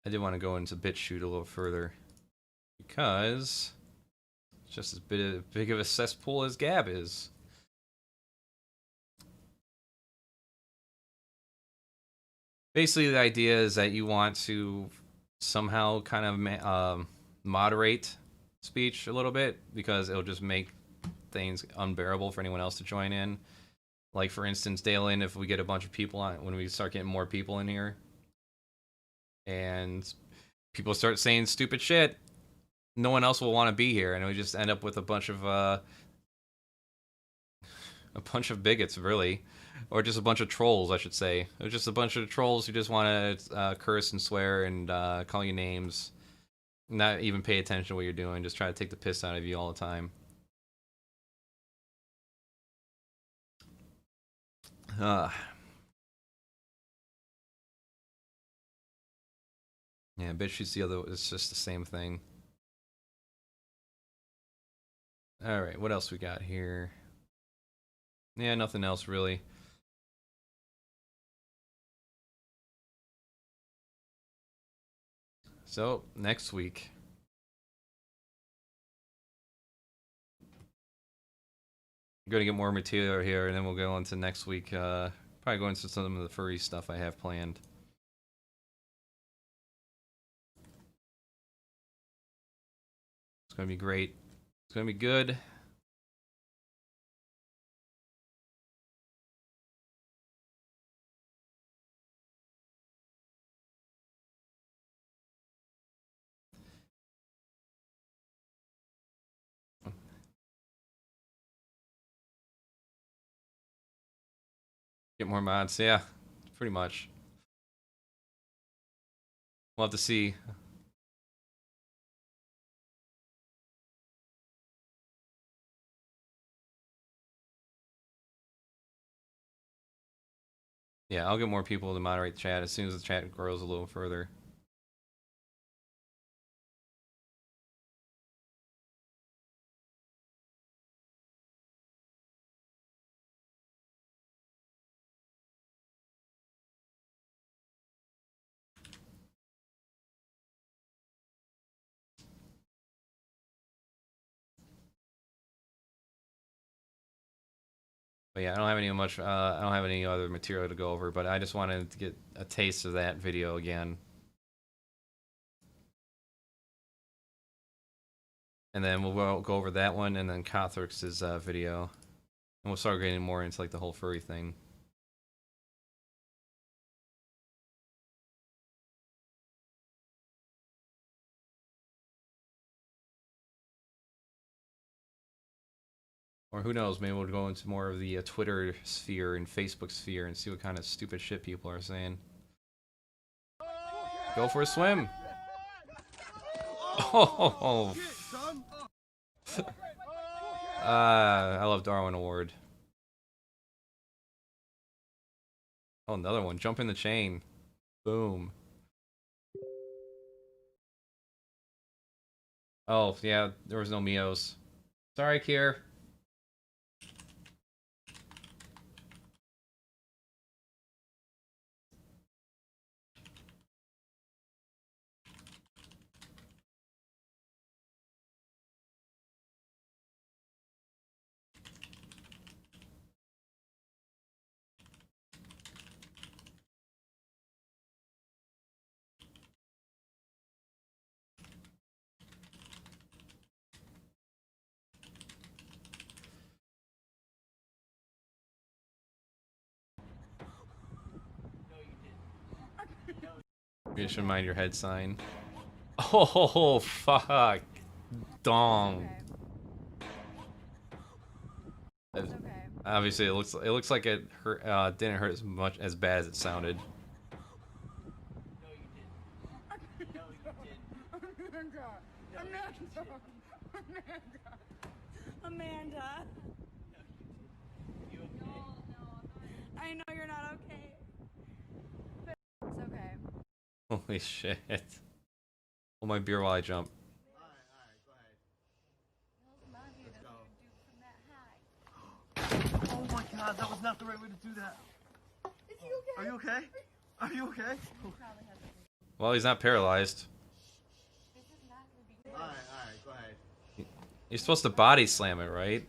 I did want to go into BitChute a little further. Because it's just as big of a cesspool as Gab is. Basically, the idea is that you want to somehow kind of moderate speech a little bit, because it'll just make things unbearable for anyone else to join in. Like, for instance, Dalen, if we get a bunch of people on, when we start getting more people in here, and people start saying stupid shit, no one else will want to be here, and we just end up with a bunch of bigots, really, or just a bunch of trolls, I should say. Or just a bunch of trolls who just want to curse and swear and call you names, not even pay attention to what you're doing, just try to take the piss out of you all the time. Yeah, bitch shoots the other. It's just the same thing. All right, what else we got here? Yeah, nothing else really. So next week, I'm gonna get more material here, and then we'll go into next week. Probably go into some of the furry stuff I have planned. It's gonna be great. It's gonna be good. Get more mods, yeah, pretty much. We'll have to see. Yeah, I'll get more people to moderate the chat as soon as the chat grows a little further. But yeah, I don't have I don't have any other material to go over, but I just wanted to get a taste of that video again. And then we'll go over that one, and then Kothrix's video. And we'll start getting more into like the whole furry thing. Or who knows, maybe we'll go into more of the Twitter sphere and Facebook sphere and see what kind of stupid shit people are saying. Go for a swim! Oh! I love Darwin Award. Oh, another one. Jump in the chain. Boom. Oh, yeah, there was no Mios. Sorry, Kier. You should mind your head sign. Oh, fuck. Dong. Okay. Obviously, it looks like it hurt, didn't hurt as bad as it sounded. Amanda. I know you're not okay. But it's okay. Holy shit. Hold my beer while I jump. Oh my god, that was not the right way to do that. Is he okay? Are you okay? Are you okay? Well, he's not paralyzed. Alright, go ahead. You're supposed to body slam it, right?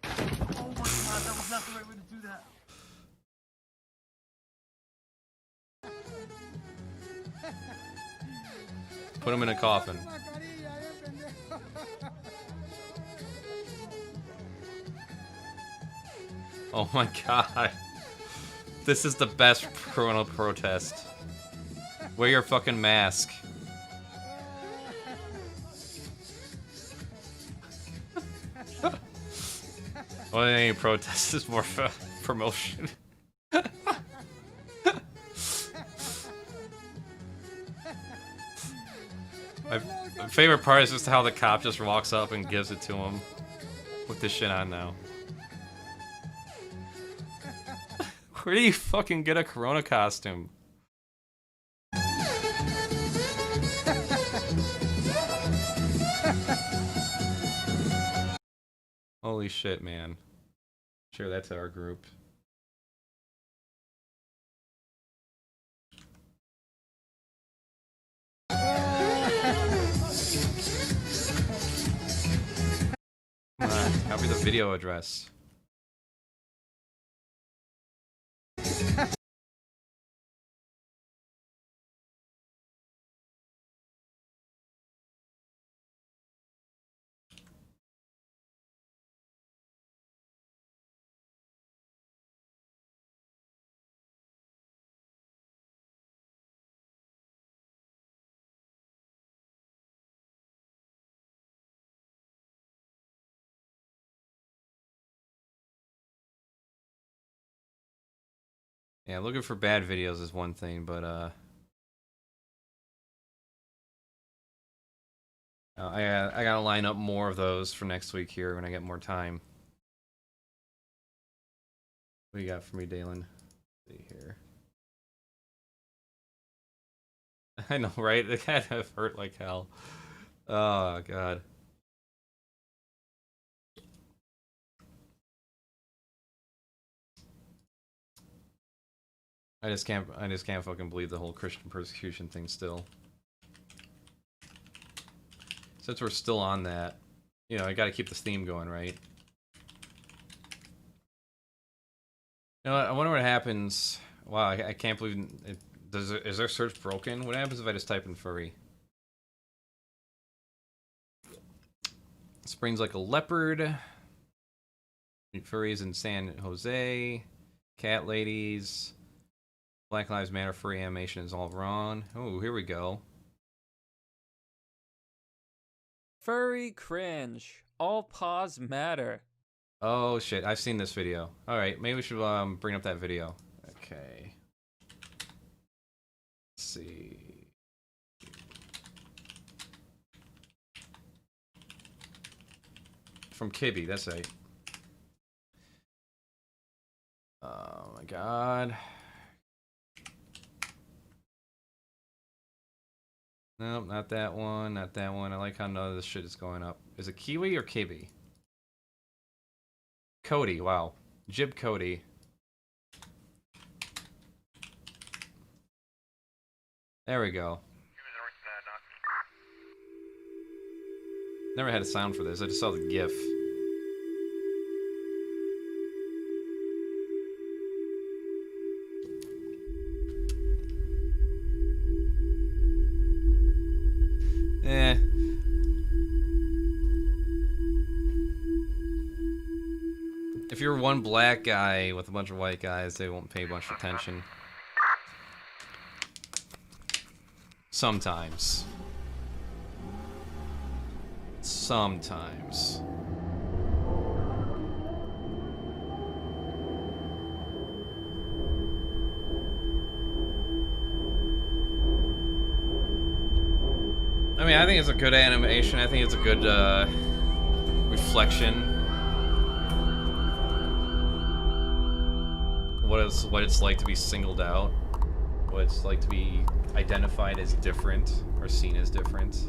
Oh my god, that was not the right way to do that. Put him in a coffin. Oh my god. This is the best criminal protest. Wear your fucking mask. Well, any protest is more for promotion. My favorite part is just how the cop just walks up and gives it to him with this shit on now. Where do you fucking get a Corona costume? Holy shit, man. Share that to our group. Come on, copy the video address. Yeah, looking for bad videos is one thing, but I gotta line up more of those for next week here when I get more time. What do you got for me, Dalen? Let's see here. I know, right? It kind of hurt like hell. Oh god. I just can't fucking believe the whole Christian persecution thing still. Since we're still on that, you know, I gotta keep this theme going, right? You know what, I wonder what happens. Wow, I can't believe it. Is their search broken? What happens if I just type in furry? Springs like a leopard. Furries in San Jose. Cat ladies. Black Lives Matter furry animation is all wrong. Oh, here we go. Furry cringe. All paws matter. Oh shit, I've seen this video. Alright, maybe we should bring up that video. Okay. Let's see. From Kibby, that's right. Oh my god. Nope, not that one, not that one. I like how none of this shit is going up. Is it Kiwi or Kibby? Cody, wow. Jib Cody. There we go. Never had a sound for this, I just saw the GIF. Eh. If you're one black guy with a bunch of white guys, they won't pay much attention. Sometimes. Sometimes. I mean, I think it's a good animation. I think it's a good reflection. What it's like to be singled out. What it's like to be identified as different or seen as different.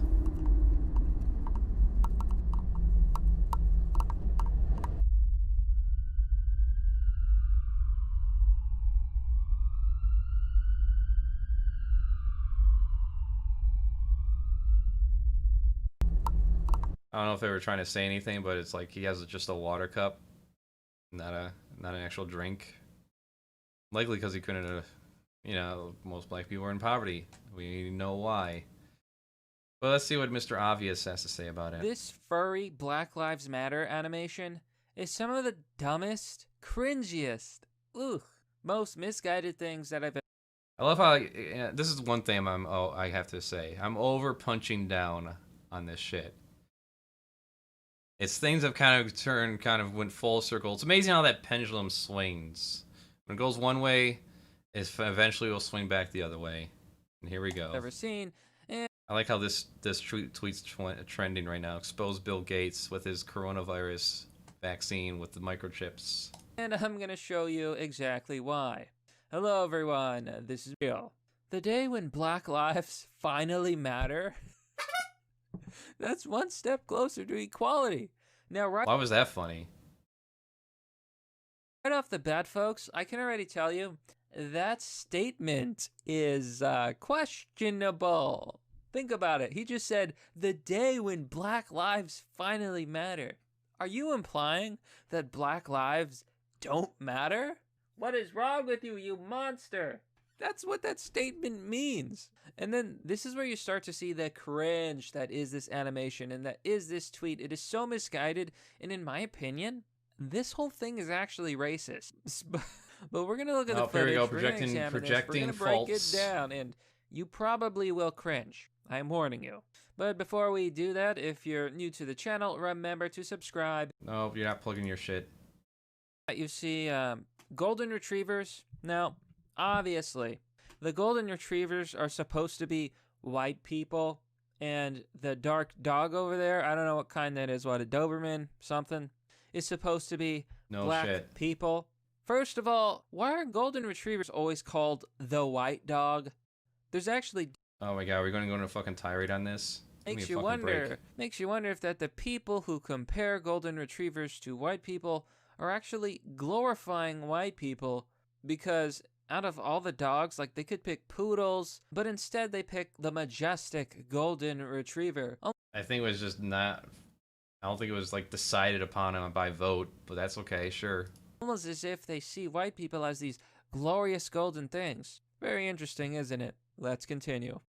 I don't know if they were trying to say anything, but it's like he has just a water cup, not an actual drink. Likely because he couldn't, you know, most black people are in poverty. We know why. But let's see what Mr. Obvious has to say about it. This furry Black Lives Matter animation is some of the dumbest, cringiest, most misguided things that I've ever. I love how this is one thing I have to say. I'm over punching down on this shit. It's things have kind of went full circle. It's amazing how that pendulum swings. When it goes one way, it eventually will swing back the other way. And here we go. Ever seen? And I like how this tweet's trending right now. Expose Bill Gates with his coronavirus vaccine with the microchips. And I'm gonna show you exactly why. Hello everyone, this is Bill. The day when Black Lives finally matter. That's one step closer to equality. Now, Why was that funny? Right off the bat, folks, I can already tell you that statement is questionable. Think about it. He just said, the day when Black Lives finally matter. Are you implying that Black lives don't matter? What is wrong with you, you monster? That's what that statement means. And then this is where you start to see the cringe that is this animation and that is this tweet. It is so misguided, and in my opinion, this whole thing is actually racist. But we're gonna look at the footage. Here we go, projecting projecting faults. We're gonna break faults. it down, and you probably will cringe. I'm warning you. But before we do that, if you're new to the channel, remember to subscribe. No, you're not plugging your shit. You see golden retrievers. Now, obviously, the golden retrievers are supposed to be white people, and the dark dog over there, I don't know what kind that is, what, a Doberman, something, is supposed to be black people. First of all, why are golden retrievers always called the white dog? There's actually... Oh my god, we're going to go into a fucking tirade on this? Makes you wonder if that the people who compare golden retrievers to white people are actually glorifying white people, because out of all the dogs, like, they could pick poodles, but instead they pick the majestic golden retriever. I think it was just not... I don't think it was, like, decided upon by vote, but that's okay, sure. Almost as if they see white people as these glorious golden things. Very interesting, isn't it? Let's continue.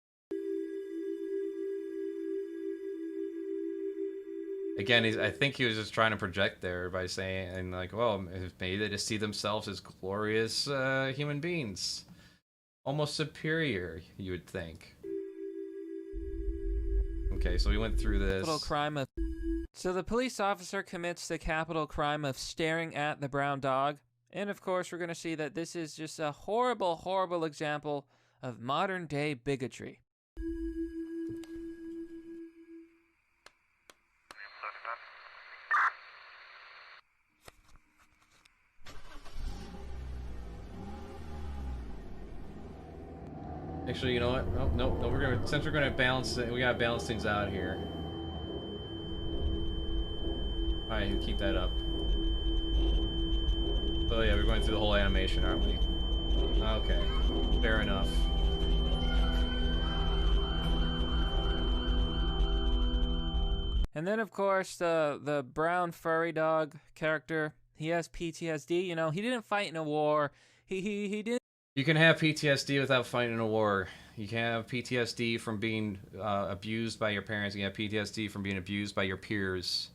Again, I think he was just trying to project there by saying, and like, well, maybe they just see themselves as glorious human beings. Almost superior, you would think. Okay, so we went through this. So the police officer commits the capital crime of staring at the brown dog. And of course, we're going to see that this is just a horrible, horrible example of modern day bigotry. Actually, you know what? No, since we're gonna balance it, we gotta balance things out here. Alright, keep that up. Oh yeah, we're going through the whole animation, aren't we? Okay, fair enough. And then, of course, the brown furry dog character, he has PTSD. You know, he didn't fight in a war. He didn't. You can have PTSD without fighting in a war. You can have PTSD from being abused by your parents. You can have PTSD from being abused by your peers.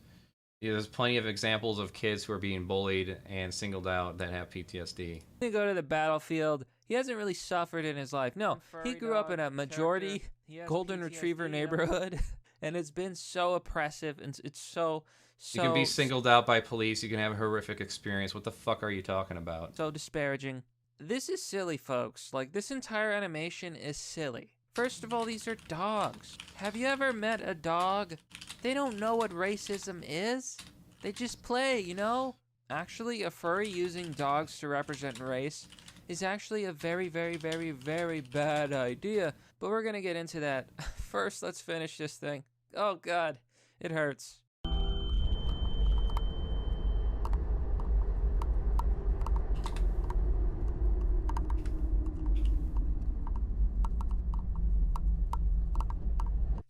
Yeah, there's plenty of examples of kids who are being bullied and singled out that have PTSD. He go to the battlefield. He hasn't really suffered in his life. No, he grew up in a majority golden retriever neighborhood, and it's been so oppressive, and it's so... You can be singled out by police. You can have a horrific experience. What the fuck are you talking about? So disparaging. This is silly, folks. Like, this entire animation is silly. First of all, these are dogs. Have you ever met a dog? They don't know what racism is. They just play, you know? Actually, a furry using dogs to represent race is actually a very, very, very, very bad idea. But we're gonna get into that. First, let's finish this thing. Oh god, it hurts.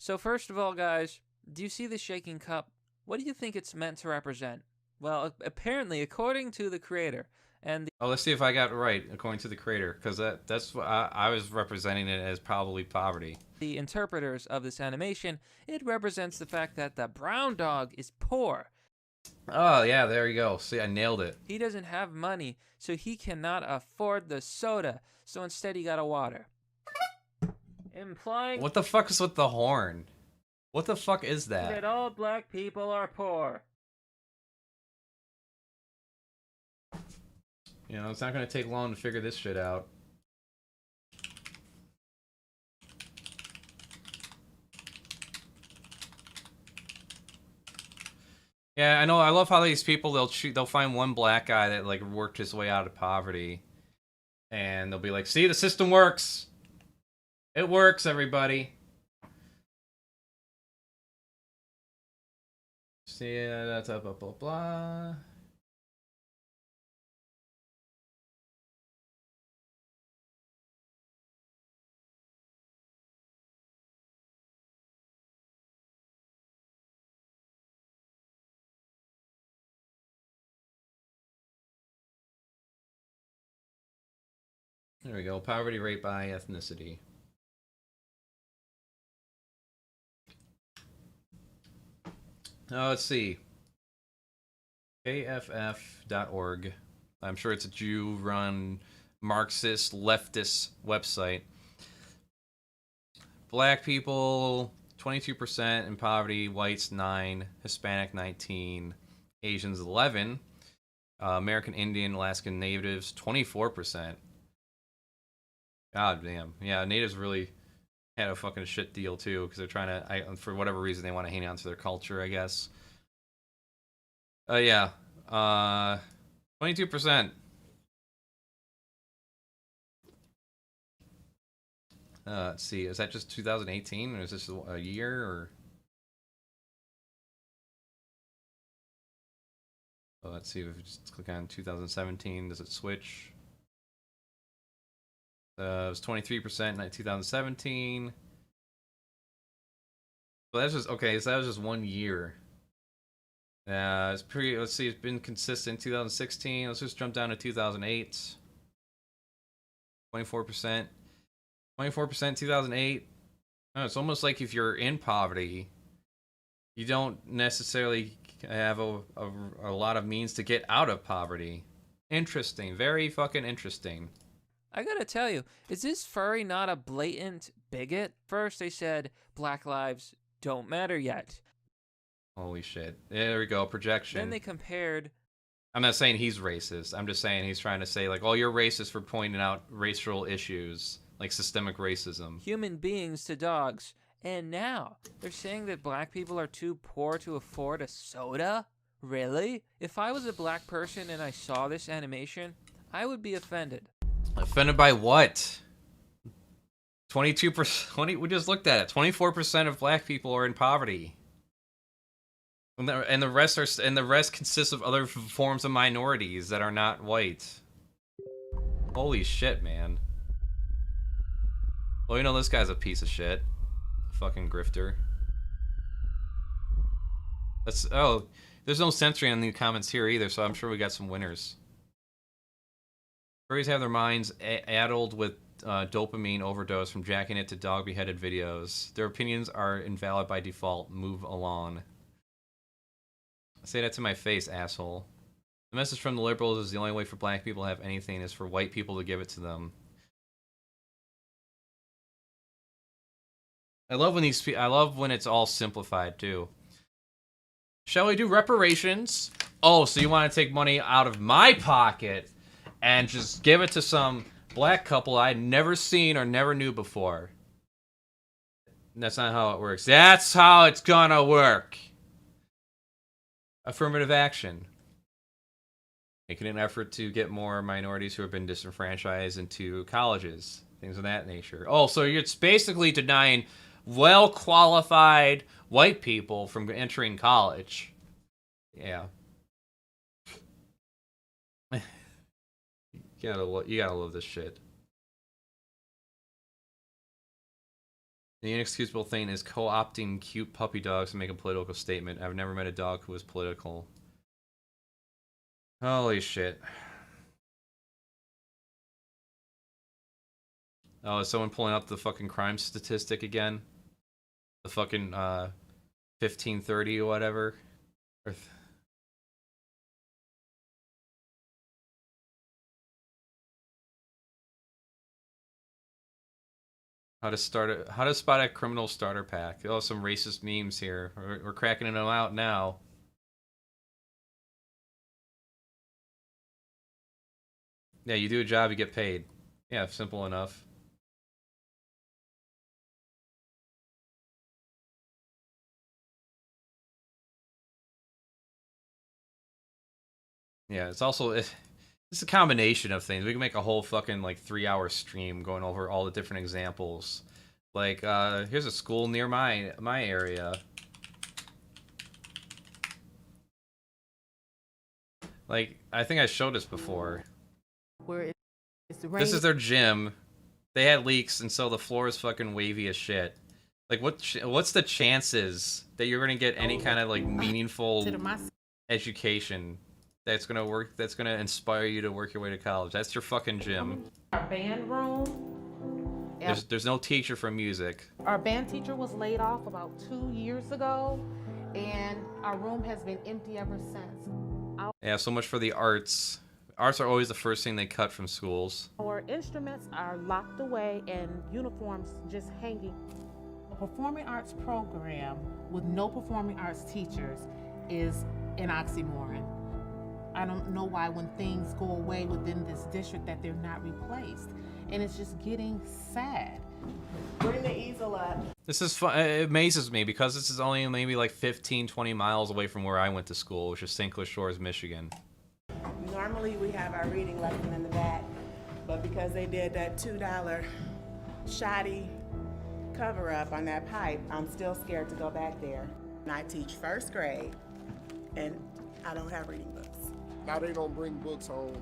So first of all, guys, do you see the shaking cup? What do you think it's meant to represent? Well, apparently, according to the creator, and oh, let's see if I got it right, according to the creator, because that's what I was representing it as probably poverty. The interpreters of this animation, it represents the fact that the brown dog is poor. Oh, yeah, there you go. See, I nailed it. He doesn't have money, so he cannot afford the soda. So instead, he got a water. Implying What the fuck is with the horn? What the fuck is that that? all black people are poor. You know, it's not gonna take long to figure this shit out. Yeah, I know. I love how these people they'll find one black guy that like worked his way out of poverty, and they'll be like, "See, the system works. It works, everybody." See, that's blah blah blah. There we go. Poverty rate by ethnicity. Let's see. KFF.org. I'm sure it's a Jew-run Marxist leftist website. Black people 22% in poverty, whites 9, Hispanic 19, Asians 11, American Indian, Alaskan Natives 24%. God damn. Yeah, natives really had a fucking shit deal too, because they're trying to, for whatever reason, they want to hang on to their culture, I guess. Yeah. 22%. Let's see. Is that just 2018, or is this a year, or? Oh, let's see if we just click on 2017. Does it switch? It was 23% in 2017. Well, that's just okay. So that was just 1 year. It's pretty. Let's see. It's been consistent. 2016. Let's just jump down to 2008. 24%. 24% 2008. Oh, it's almost like if you're in poverty, you don't necessarily have a lot of means to get out of poverty. Interesting. Very fucking interesting. I gotta tell you, is this furry not a blatant bigot? First they said black lives don't matter yet. Holy shit. There we go, projection. Then they compared... I'm not saying he's racist. I'm just saying he's trying to say, like, oh, you're racist for pointing out racial issues, like systemic racism. Human beings to dogs. And now, they're saying that black people are too poor to afford a soda? Really? If I was a black person and I saw this animation, I would be offended. Offended by what? 22%. We just looked at it. 24% of black people are in poverty, and the rest consists of other forms of minorities that are not white. Holy shit, man. Well, you know this guy's a piece of shit. Fucking grifter. There's no censoring on the comments here either, so I'm sure we got some winners. Furries have their minds addled with dopamine overdose from jacking it to dog beheaded videos. Their opinions are invalid by default. Move along. Say that to my face, asshole. The message from the liberals is the only way for black people to have anything is for white people to give it to them. I love when it's all simplified too. Shall we do reparations? Oh, so you want to take money out of my pocket and just give it to some black couple I'd never seen or never knew before? That's not how it works. That's how it's gonna work. Affirmative action. Making an effort to get more minorities who have been disenfranchised into colleges. Things of that nature. Oh, so it's basically denying well-qualified white people from entering college. Yeah. You gotta love this shit. The inexcusable thing is co-opting cute puppy dogs to make a political statement. I've never met a dog who was political. Holy shit. Oh, is someone pulling up the fucking crime statistic again? The fucking 1530 or whatever. How to spot a criminal starter pack. Oh, some racist memes here. We're cracking them out now. Yeah, you do a job, you get paid. Yeah, simple enough. Yeah, it's also it's a combination of things. We can make a whole fucking like 3-hour stream going over all the different examples. Like, here's a school near my area. Like, I think I showed this before. Where This is their gym. They had leaks, and so the floor is fucking wavy as shit. Like, what's the chances that you're gonna get any kind of like meaningful education that's gonna work? That's gonna inspire you to work your way to college. That's your fucking gym. Our band room. There's no teacher for music. Our band teacher was laid off about 2 years ago, and our room has been empty ever since. Yeah, so much for the arts. Arts are always the first thing they cut from schools. Our instruments are locked away and uniforms just hanging. A performing arts program with no performing arts teachers is an oxymoron. I don't know why when things go away within this district that they're not replaced. And it's just getting sad. Bring the easel up. This is fun. It amazes me because this is only maybe like 15-20 miles away from where I went to school, which is St. Clair Shores, Michigan. Normally we have our reading lesson in the back, but because they did that $2 shoddy cover-up on that pipe, I'm still scared to go back there. And I teach first grade, and I don't have reading books. Now they don't bring books home,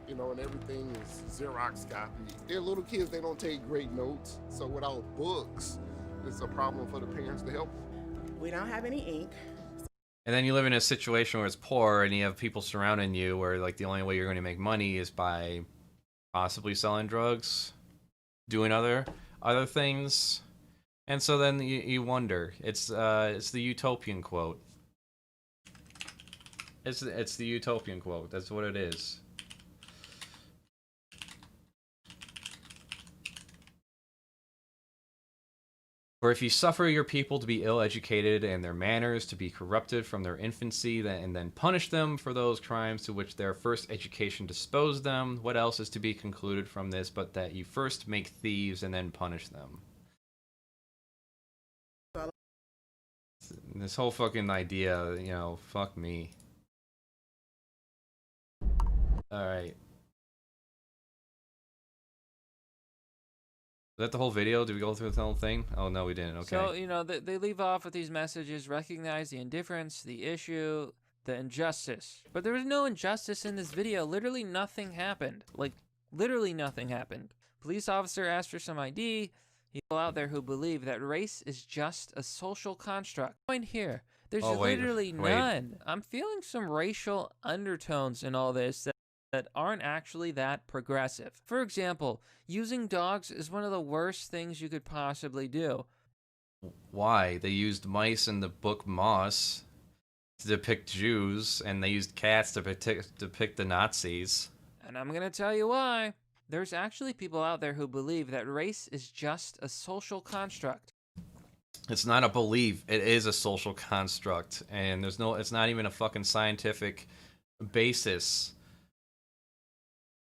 you know, and everything is Xerox copy. They're little kids, they don't take great notes, so without books, it's a problem for the parents to help. We don't have any ink. And then you live in a situation where it's poor and you have people surrounding you where like the only way you're going to make money is by possibly selling drugs, doing other things. And so then you wonder. It's the utopian quote. It's the utopian quote. That's what it is. For if you suffer your people to be ill-educated and their manners to be corrupted from their infancy, and then punish them for those crimes to which their first education disposed them, what else is to be concluded from this but that you first make thieves and then punish them? This whole fucking idea, you know, fuck me. Alright. Is that the whole video? Did we go through the whole thing? Oh, no, we didn't. Okay. So, you know, they leave off with these messages, recognize the indifference, the issue, the injustice. But there was no injustice in this video. Literally nothing happened. Like, literally nothing happened. Police officer asked for some ID. People out there who believe that race is just a social construct. Point here. There's literally none. I'm feeling some racial undertones in all this that aren't actually that progressive. For example, using dogs is one of the worst things you could possibly do. Why? They used mice in the book Moss to depict Jews, and they used cats to depict the Nazis. And I'm gonna tell you why. There's actually people out there who believe that race is just a social construct. It's not a belief, it is a social construct, and it's not even a fucking scientific basis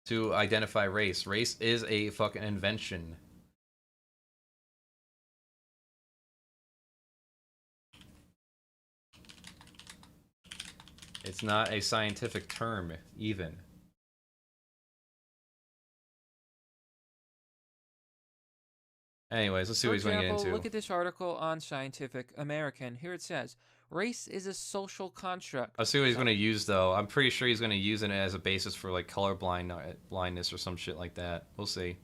to identify race. Race is a fucking invention. It's not a scientific term, even. Anyways, let's see what he's going to get into. Look at this article on Scientific American. Here it says, race is a social construct. I'll see what he's going to use, though. I'm pretty sure he's going to use it as a basis for, like, blindness or some shit like that. We'll see.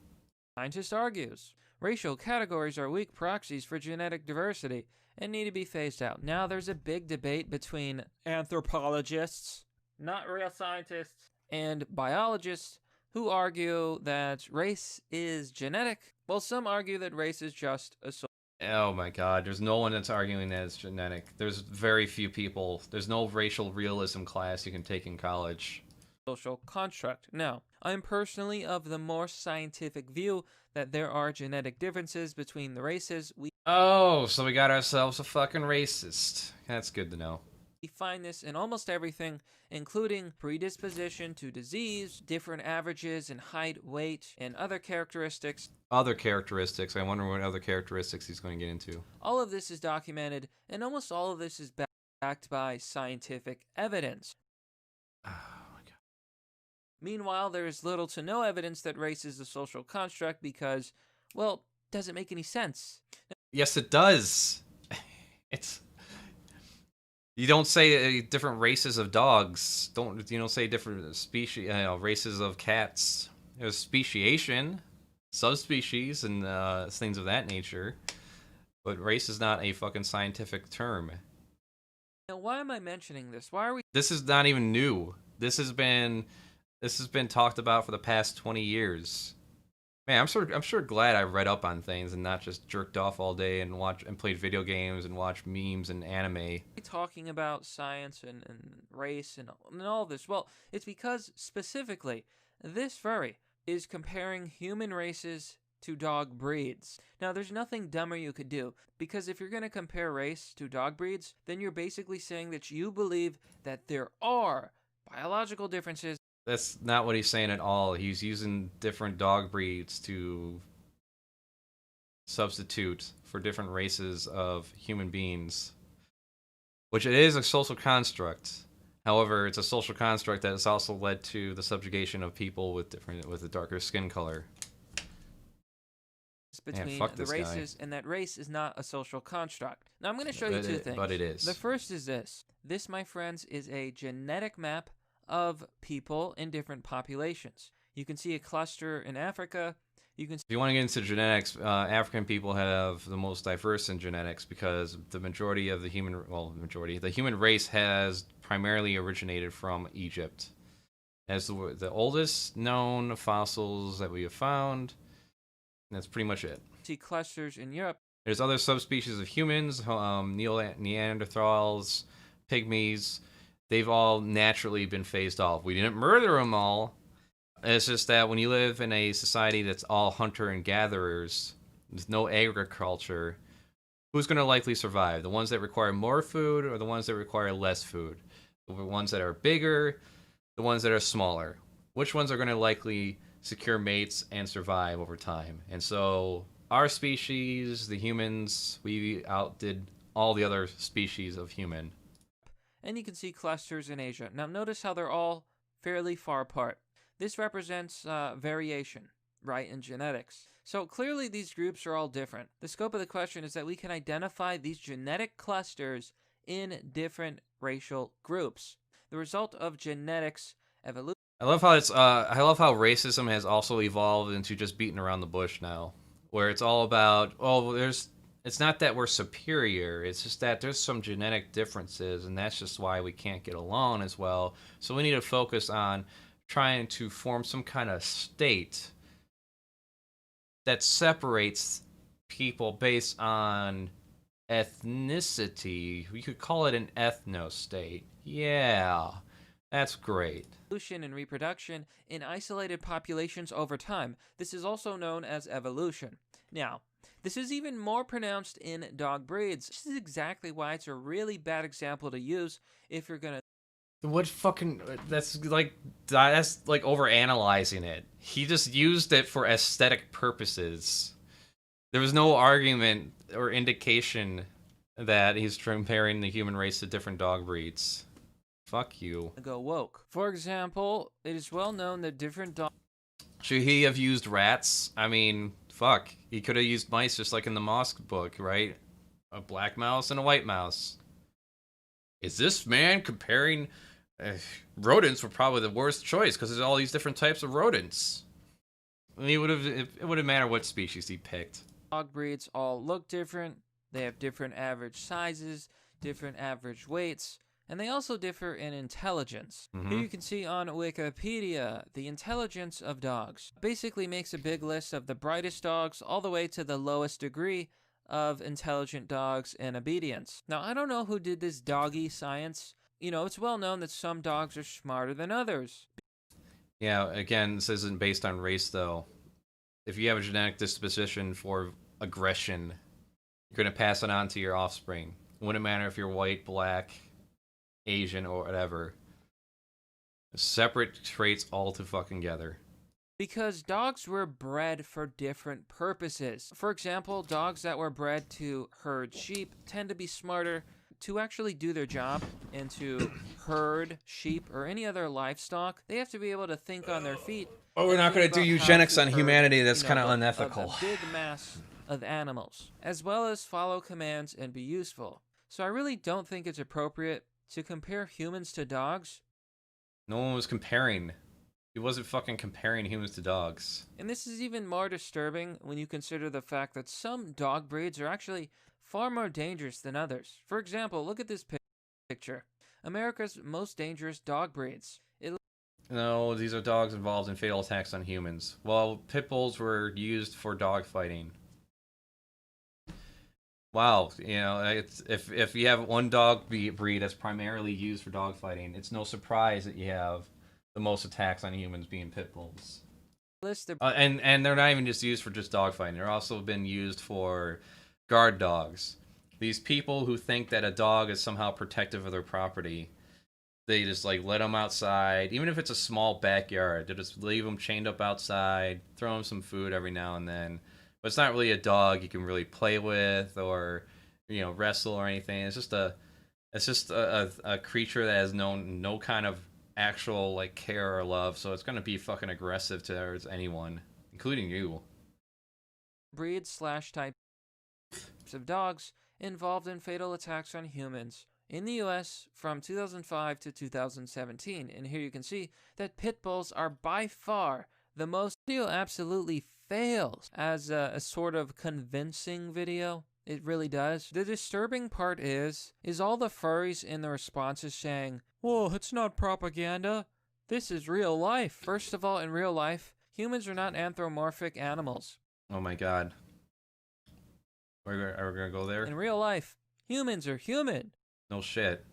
Scientist argues, racial categories are weak proxies for genetic diversity and need to be phased out. Now, there's a big debate between anthropologists, not real scientists, and biologists who argue that race is genetic, while some argue that race is just a social. Oh my god, there's no one that's arguing that it's genetic. There's very few people. There's no racial realism class you can take in college. Social construct. Now, I'm personally of the more scientific view that there are genetic differences between the races, we Oh, so we got ourselves a fucking racist. That's good to know. find this in almost everything, including predisposition to disease, different averages in height, weight, and other characteristics. Other characteristics. I wonder what other characteristics he's going to get into. All of this is documented, and almost all of this is backed by scientific evidence. Meanwhile, there is little to no evidence that race is a social construct because, well, doesn't make any sense. Yes, it does. It's... You don't say different races of dogs. You don't say different species, races of cats. There's speciation, subspecies, and things of that nature. But race is not a fucking scientific term. Now, why am I mentioning this? Why are we... This is not even new. This has been talked about for the past 20 years. Man, I'm sure glad I read up on things and not just jerked off all day and played video games and watched memes and anime. Talking about science and race and all this? Well, it's because, specifically, this furry is comparing human races to dog breeds. Now, there's nothing dumber you could do, because if you're going to compare race to dog breeds, then you're basically saying that you believe that there are biological differences. That's not what he's saying at all. He's using different dog breeds to substitute for different races of human beings, which it is a social construct. However, it's a social construct that has also led to the subjugation of people with a darker skin color. Between the races, and that race is not a social construct. Now, I'm going to show you two things. But it is. The first is this. This, my friends, is a genetic map of people in different populations. You can see a cluster in Africa. You can. If you want to get into genetics, African people have the most diverse in genetics because the majority of the human race has primarily originated from Egypt. As the oldest known fossils that we have found, and that's pretty much it. See clusters in Europe. There's other subspecies of humans, Neanderthals, pygmies. They've all naturally been phased off. We didn't murder them all. It's just that when you live in a society that's all hunter and gatherers, with no agriculture, who's going to likely survive? The ones that require more food or the ones that require less food? The ones that are bigger, the ones that are smaller? Which ones are going to likely secure mates and survive over time? And so our species, the humans, we outdid all the other species of human. And you can see clusters in Asia. Now notice how they're all fairly far apart. This represents variation, right, in genetics. So clearly these groups are all different. The scope of the question is that we can identify these genetic clusters in different racial groups. The result of genetics evolution. I love how racism has also evolved into just beating around the bush now, where it's all about, it's not that we're superior, it's just that there's some genetic differences, and that's just why we can't get along as well. So we need to focus on trying to form some kind of state that separates people based on ethnicity. We could call it an ethno-state. Yeah, that's great. Evolution and reproduction in isolated populations over time. This is also known as evolution. Now, this is even more pronounced in dog breeds. This is exactly why it's a really bad example to use if you're gonna... What fucking... That's like overanalyzing it. He just used it for aesthetic purposes. There was no argument or indication that he's comparing the human race to different dog breeds. Fuck you. Go woke. For example, it is well known that different dogs... Should he have used rats? I mean, fuck. He could have used mice just like in the Mosk book, right? A black mouse and a white mouse. Is this man comparing... rodents were probably the worst choice because there's all these different types of rodents. And it wouldn't matter what species he picked. Dog breeds all look different. They have different average sizes, different average weights, and they also differ in intelligence. Here you can see on Wikipedia the intelligence of dogs. Basically makes a big list of the brightest dogs all the way to the lowest degree of intelligent dogs and obedience. Now, I don't know who did this doggy science. You know, it's well known that some dogs are smarter than others. Yeah, again, this isn't based on race, though. if you have a genetic disposition for aggression, you're going to pass it on to your offspring. It wouldn't matter if you're white, black, Asian, or whatever. Separate traits all to fucking together. Because dogs were bred for different purposes. For example, dogs that were bred to herd sheep tend to be smarter to actually do their job and to herd sheep or any other livestock. They have to be able to think on their feet. But we're not going to do eugenics on humanity. That's kind of unethical. A big mass of animals, as well as follow commands and be useful. So I really don't think it's appropriate to compare humans to dogs. No one was comparing. He wasn't fucking comparing humans to dogs. And this is even more disturbing when you consider the fact that some dog breeds are actually far more dangerous than others. For example, look at this picture. America's most dangerous dog breeds. No, these are dogs involved in fatal attacks on humans. Well, pit bulls were used for dog fighting. Wow, you know, if you have one dog breed that's primarily used for dog fighting, it's no surprise that you have the most attacks on humans being pit bulls. And they're not even just used for just dog fighting. They're also been used for guard dogs. These people who think that a dog is somehow protective of their property, they just like let them outside, even if it's a small backyard. They just leave them chained up outside, throw them some food every now and then. But it's not really a dog you can really play with or, you know, wrestle or anything. It's just a creature that has no kind of actual like care or love. So it's gonna be fucking aggressive towards anyone, including you. Breed/types of dogs involved in fatal attacks on humans in the US from 2005 to 2017. And here you can see that pit bulls are by far the most. Video absolutely fails as a sort of convincing video. It really does. The disturbing part is all the furries in the responses saying, "Whoa, it's not propaganda. This is real life." First of all, in real life, humans are not anthropomorphic animals. Oh my god. Are we gonna go there? In real life, humans are human. No shit.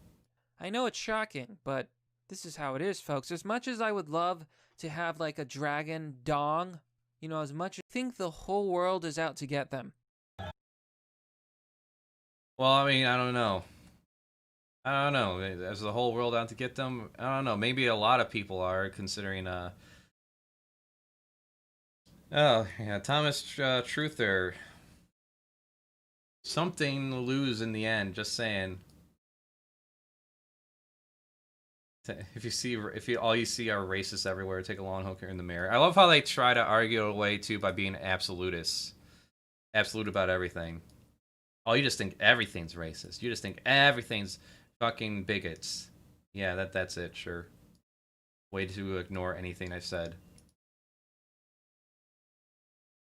I know it's shocking, but this is how it is, folks. As much as I would love to have like a dragon dong, you know, as much as I think the whole world is out to get them. Well, I mean, I don't know. Is the whole world out to get them? I don't know. Maybe a lot of people are considering, Oh, yeah, Thomas Truther. Something to lose in the end, just saying. If all you see are racists everywhere, take a long look in the mirror. I love how they try to argue away too by being absolutists. Absolute about everything. Oh, you just think everything's racist. You just think everything's fucking bigots. Yeah, that's it, sure. Way to ignore anything I've said.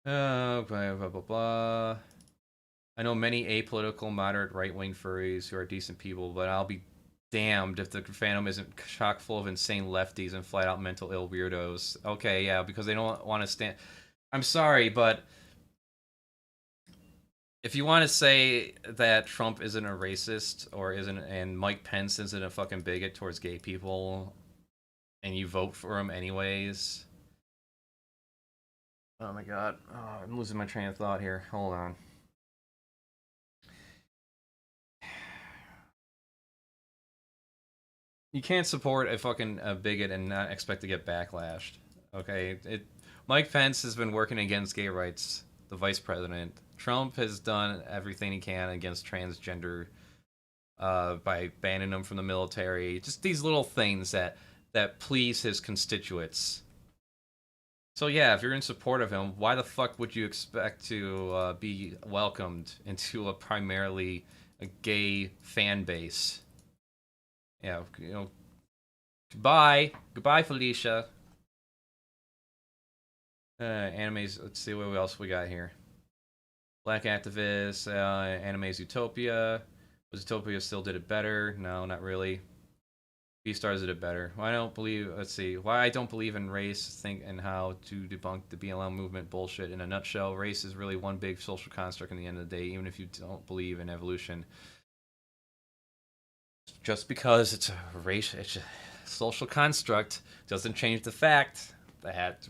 Blah, blah, blah, blah. I know many apolitical, moderate, right-wing furries who are decent people, but I'll be damned if the fandom isn't chock full of insane lefties and flat-out mental ill weirdos. Okay, yeah, because they don't want to stand... I'm sorry, but... if you want to say that Trump isn't a racist or isn't, and Mike Pence isn't a fucking bigot towards gay people, and you vote for him anyways... Oh my god. Oh, I'm losing my train of thought here. Hold on. You can't support a fucking bigot and not expect to get backlashed. Okay? Mike Pence has been working against gay rights, the vice president. Trump has done everything he can against transgender by banning them from the military. Just these little things that please his constituents. So yeah, if you're in support of him, why the fuck would you expect to be welcomed into a primarily a gay fan base? Yeah, you know. Goodbye, Felicia. Animes. Let's see what else we got here. Black activists, Anime's Utopia. Was Utopia still did it better? No, not really. Beastars did it better. Why I don't believe in race, think, and how to debunk the BLM movement bullshit. In a nutshell, race is really one big social construct in the end of the day, even if you don't believe in evolution. Just because it's a social construct doesn't change the fact that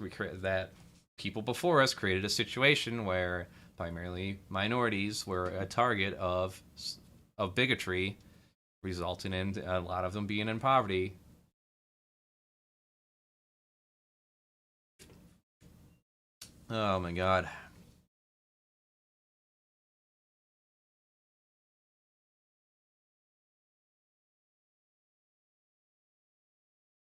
people before us created a situation where primarily minorities were a target of bigotry, resulting in a lot of them being in poverty. Oh my god.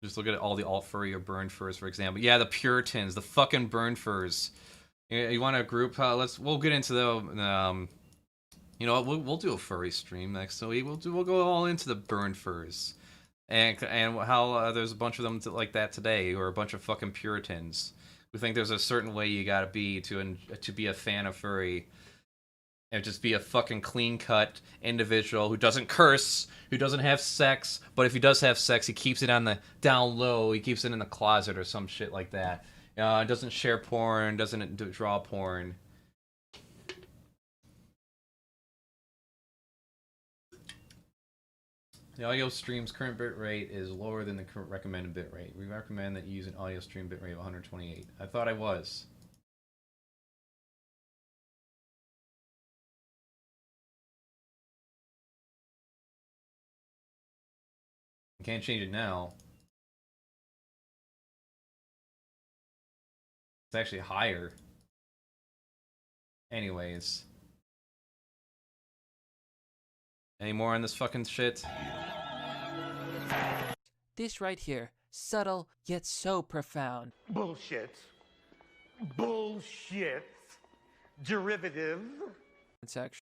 Just look at all the alt furry or burn furs, for example. Yeah, the Puritans, the fucking burn furs. You want a group? We'll get into the. You know what? We'll do a furry stream next week. We'll go all into the burn furs, and how there's a bunch of them like that today, who are a bunch of fucking Puritans who think there's a certain way you gotta be to be a fan of furry. And just be a fucking clean-cut individual who doesn't curse, who doesn't have sex, but if he does have sex, he keeps it on the down low, he keeps it in the closet or some shit like that. Doesn't share porn, doesn't draw porn. The audio stream's current bitrate is lower than the current recommended bitrate. We recommend that you use an audio stream bitrate of 128. I thought I was. Can't change it now. It's actually higher. Anyways. Any more on this fucking shit? This right here, subtle yet so profound. Bullshit. Bullshit. Derivative. Section.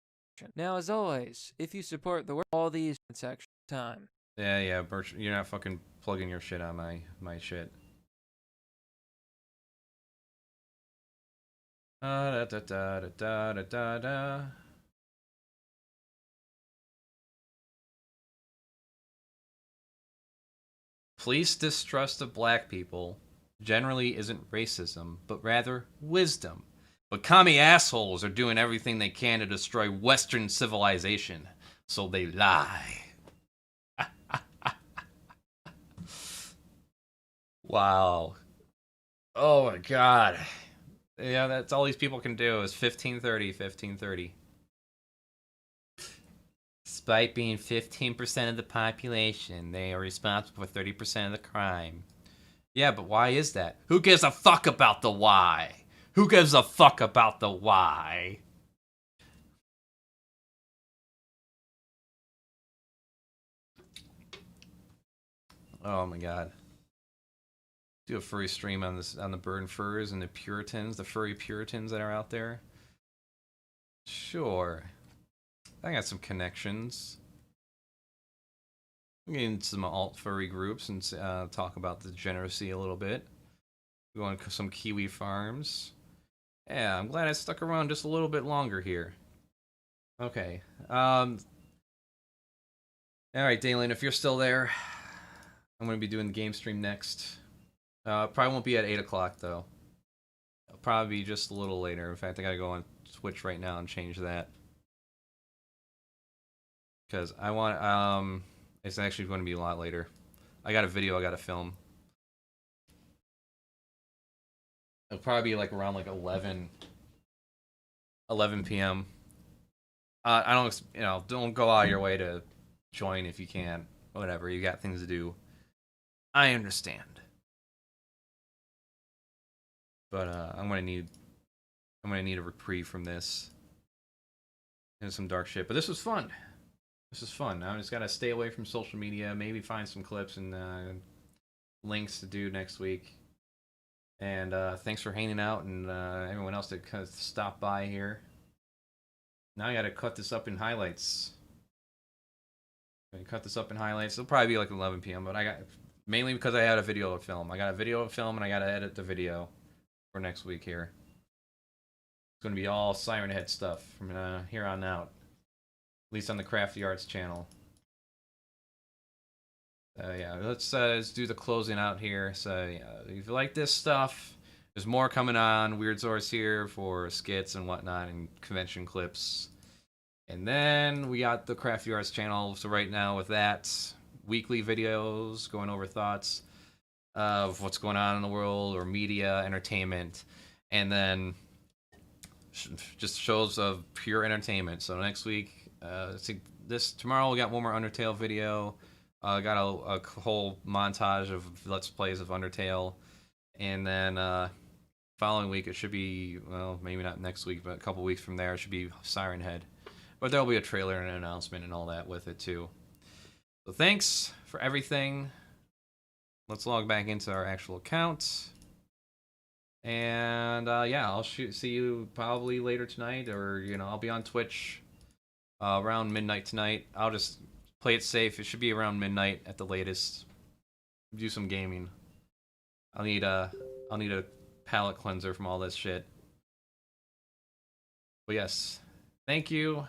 Now, as always, if you support the work, all these section time. Yeah, Birch, you're not fucking plugging your shit on my shit. Da da da da da da da da. Police distrust of black people generally isn't racism, but rather wisdom. But commie assholes are doing everything they can to destroy Western civilization, so they lie. Wow. Oh my god. Yeah, that's all these people can do is 1530. Despite being 15% of the population, they are responsible for 30% of the crime. Yeah, but why is that? Who gives a fuck about the why? Who gives a fuck about the why? Oh my god. Do a furry stream on the burn furs and the Puritans, the furry Puritans that are out there. Sure. I got some connections. We get into some alt furry groups and talk about the degeneracy a little bit. We go on some Kiwi farms. Yeah, I'm glad I stuck around just a little bit longer here. Okay. Alright, Dalen, if you're still there, I'm going to be doing the game stream next. Probably won't be at 8 o'clock, though. It'll probably be just a little later. In fact, I gotta go on Twitch right now and change that. Because I want, it's actually going to be a lot later. I got a video I gotta film. It'll probably be like around like 11 p.m. I don't, don't go out of your way to join if you can't. Whatever, you got things to do. I understand. But I'm gonna need a reprieve from this and some dark shit. But this was fun. This is fun. I just gotta stay away from social media. Maybe find some clips and links to do next week. And thanks for hanging out and everyone else that kind of stopped by here. Now I gotta cut this up in highlights. It'll probably be like 11 p.m. But I got mainly because I had a video to film. I got a video to film and I gotta edit the video for next week here. It's gonna be all Siren Head stuff from here on out. At least on the Crafty Arts channel. Yeah, let's do the closing out here. So if you like this stuff, there's more coming on. WeirdZoRs here for skits and whatnot and convention clips. And then we got the Crafty Arts channel. So right now with that, weekly videos going over thoughts of what's going on in the world or media, entertainment. and then just shows of pure entertainment. So next week, tomorrow we got one more Undertale video. Got a whole montage of Let's Plays of Undertale, and then following week it should be, well, maybe not next week, but a couple weeks from there it should be Siren Head. But there'll be a trailer and an announcement and all that with it too. So thanks for everything. Let's log back into our actual account. And yeah, I'll see you probably later tonight, or I'll be on Twitch around midnight tonight. I'll just play it safe. It should be around midnight at the latest. Do some gaming. I'll need a palate cleanser from all this shit. But yes, thank you.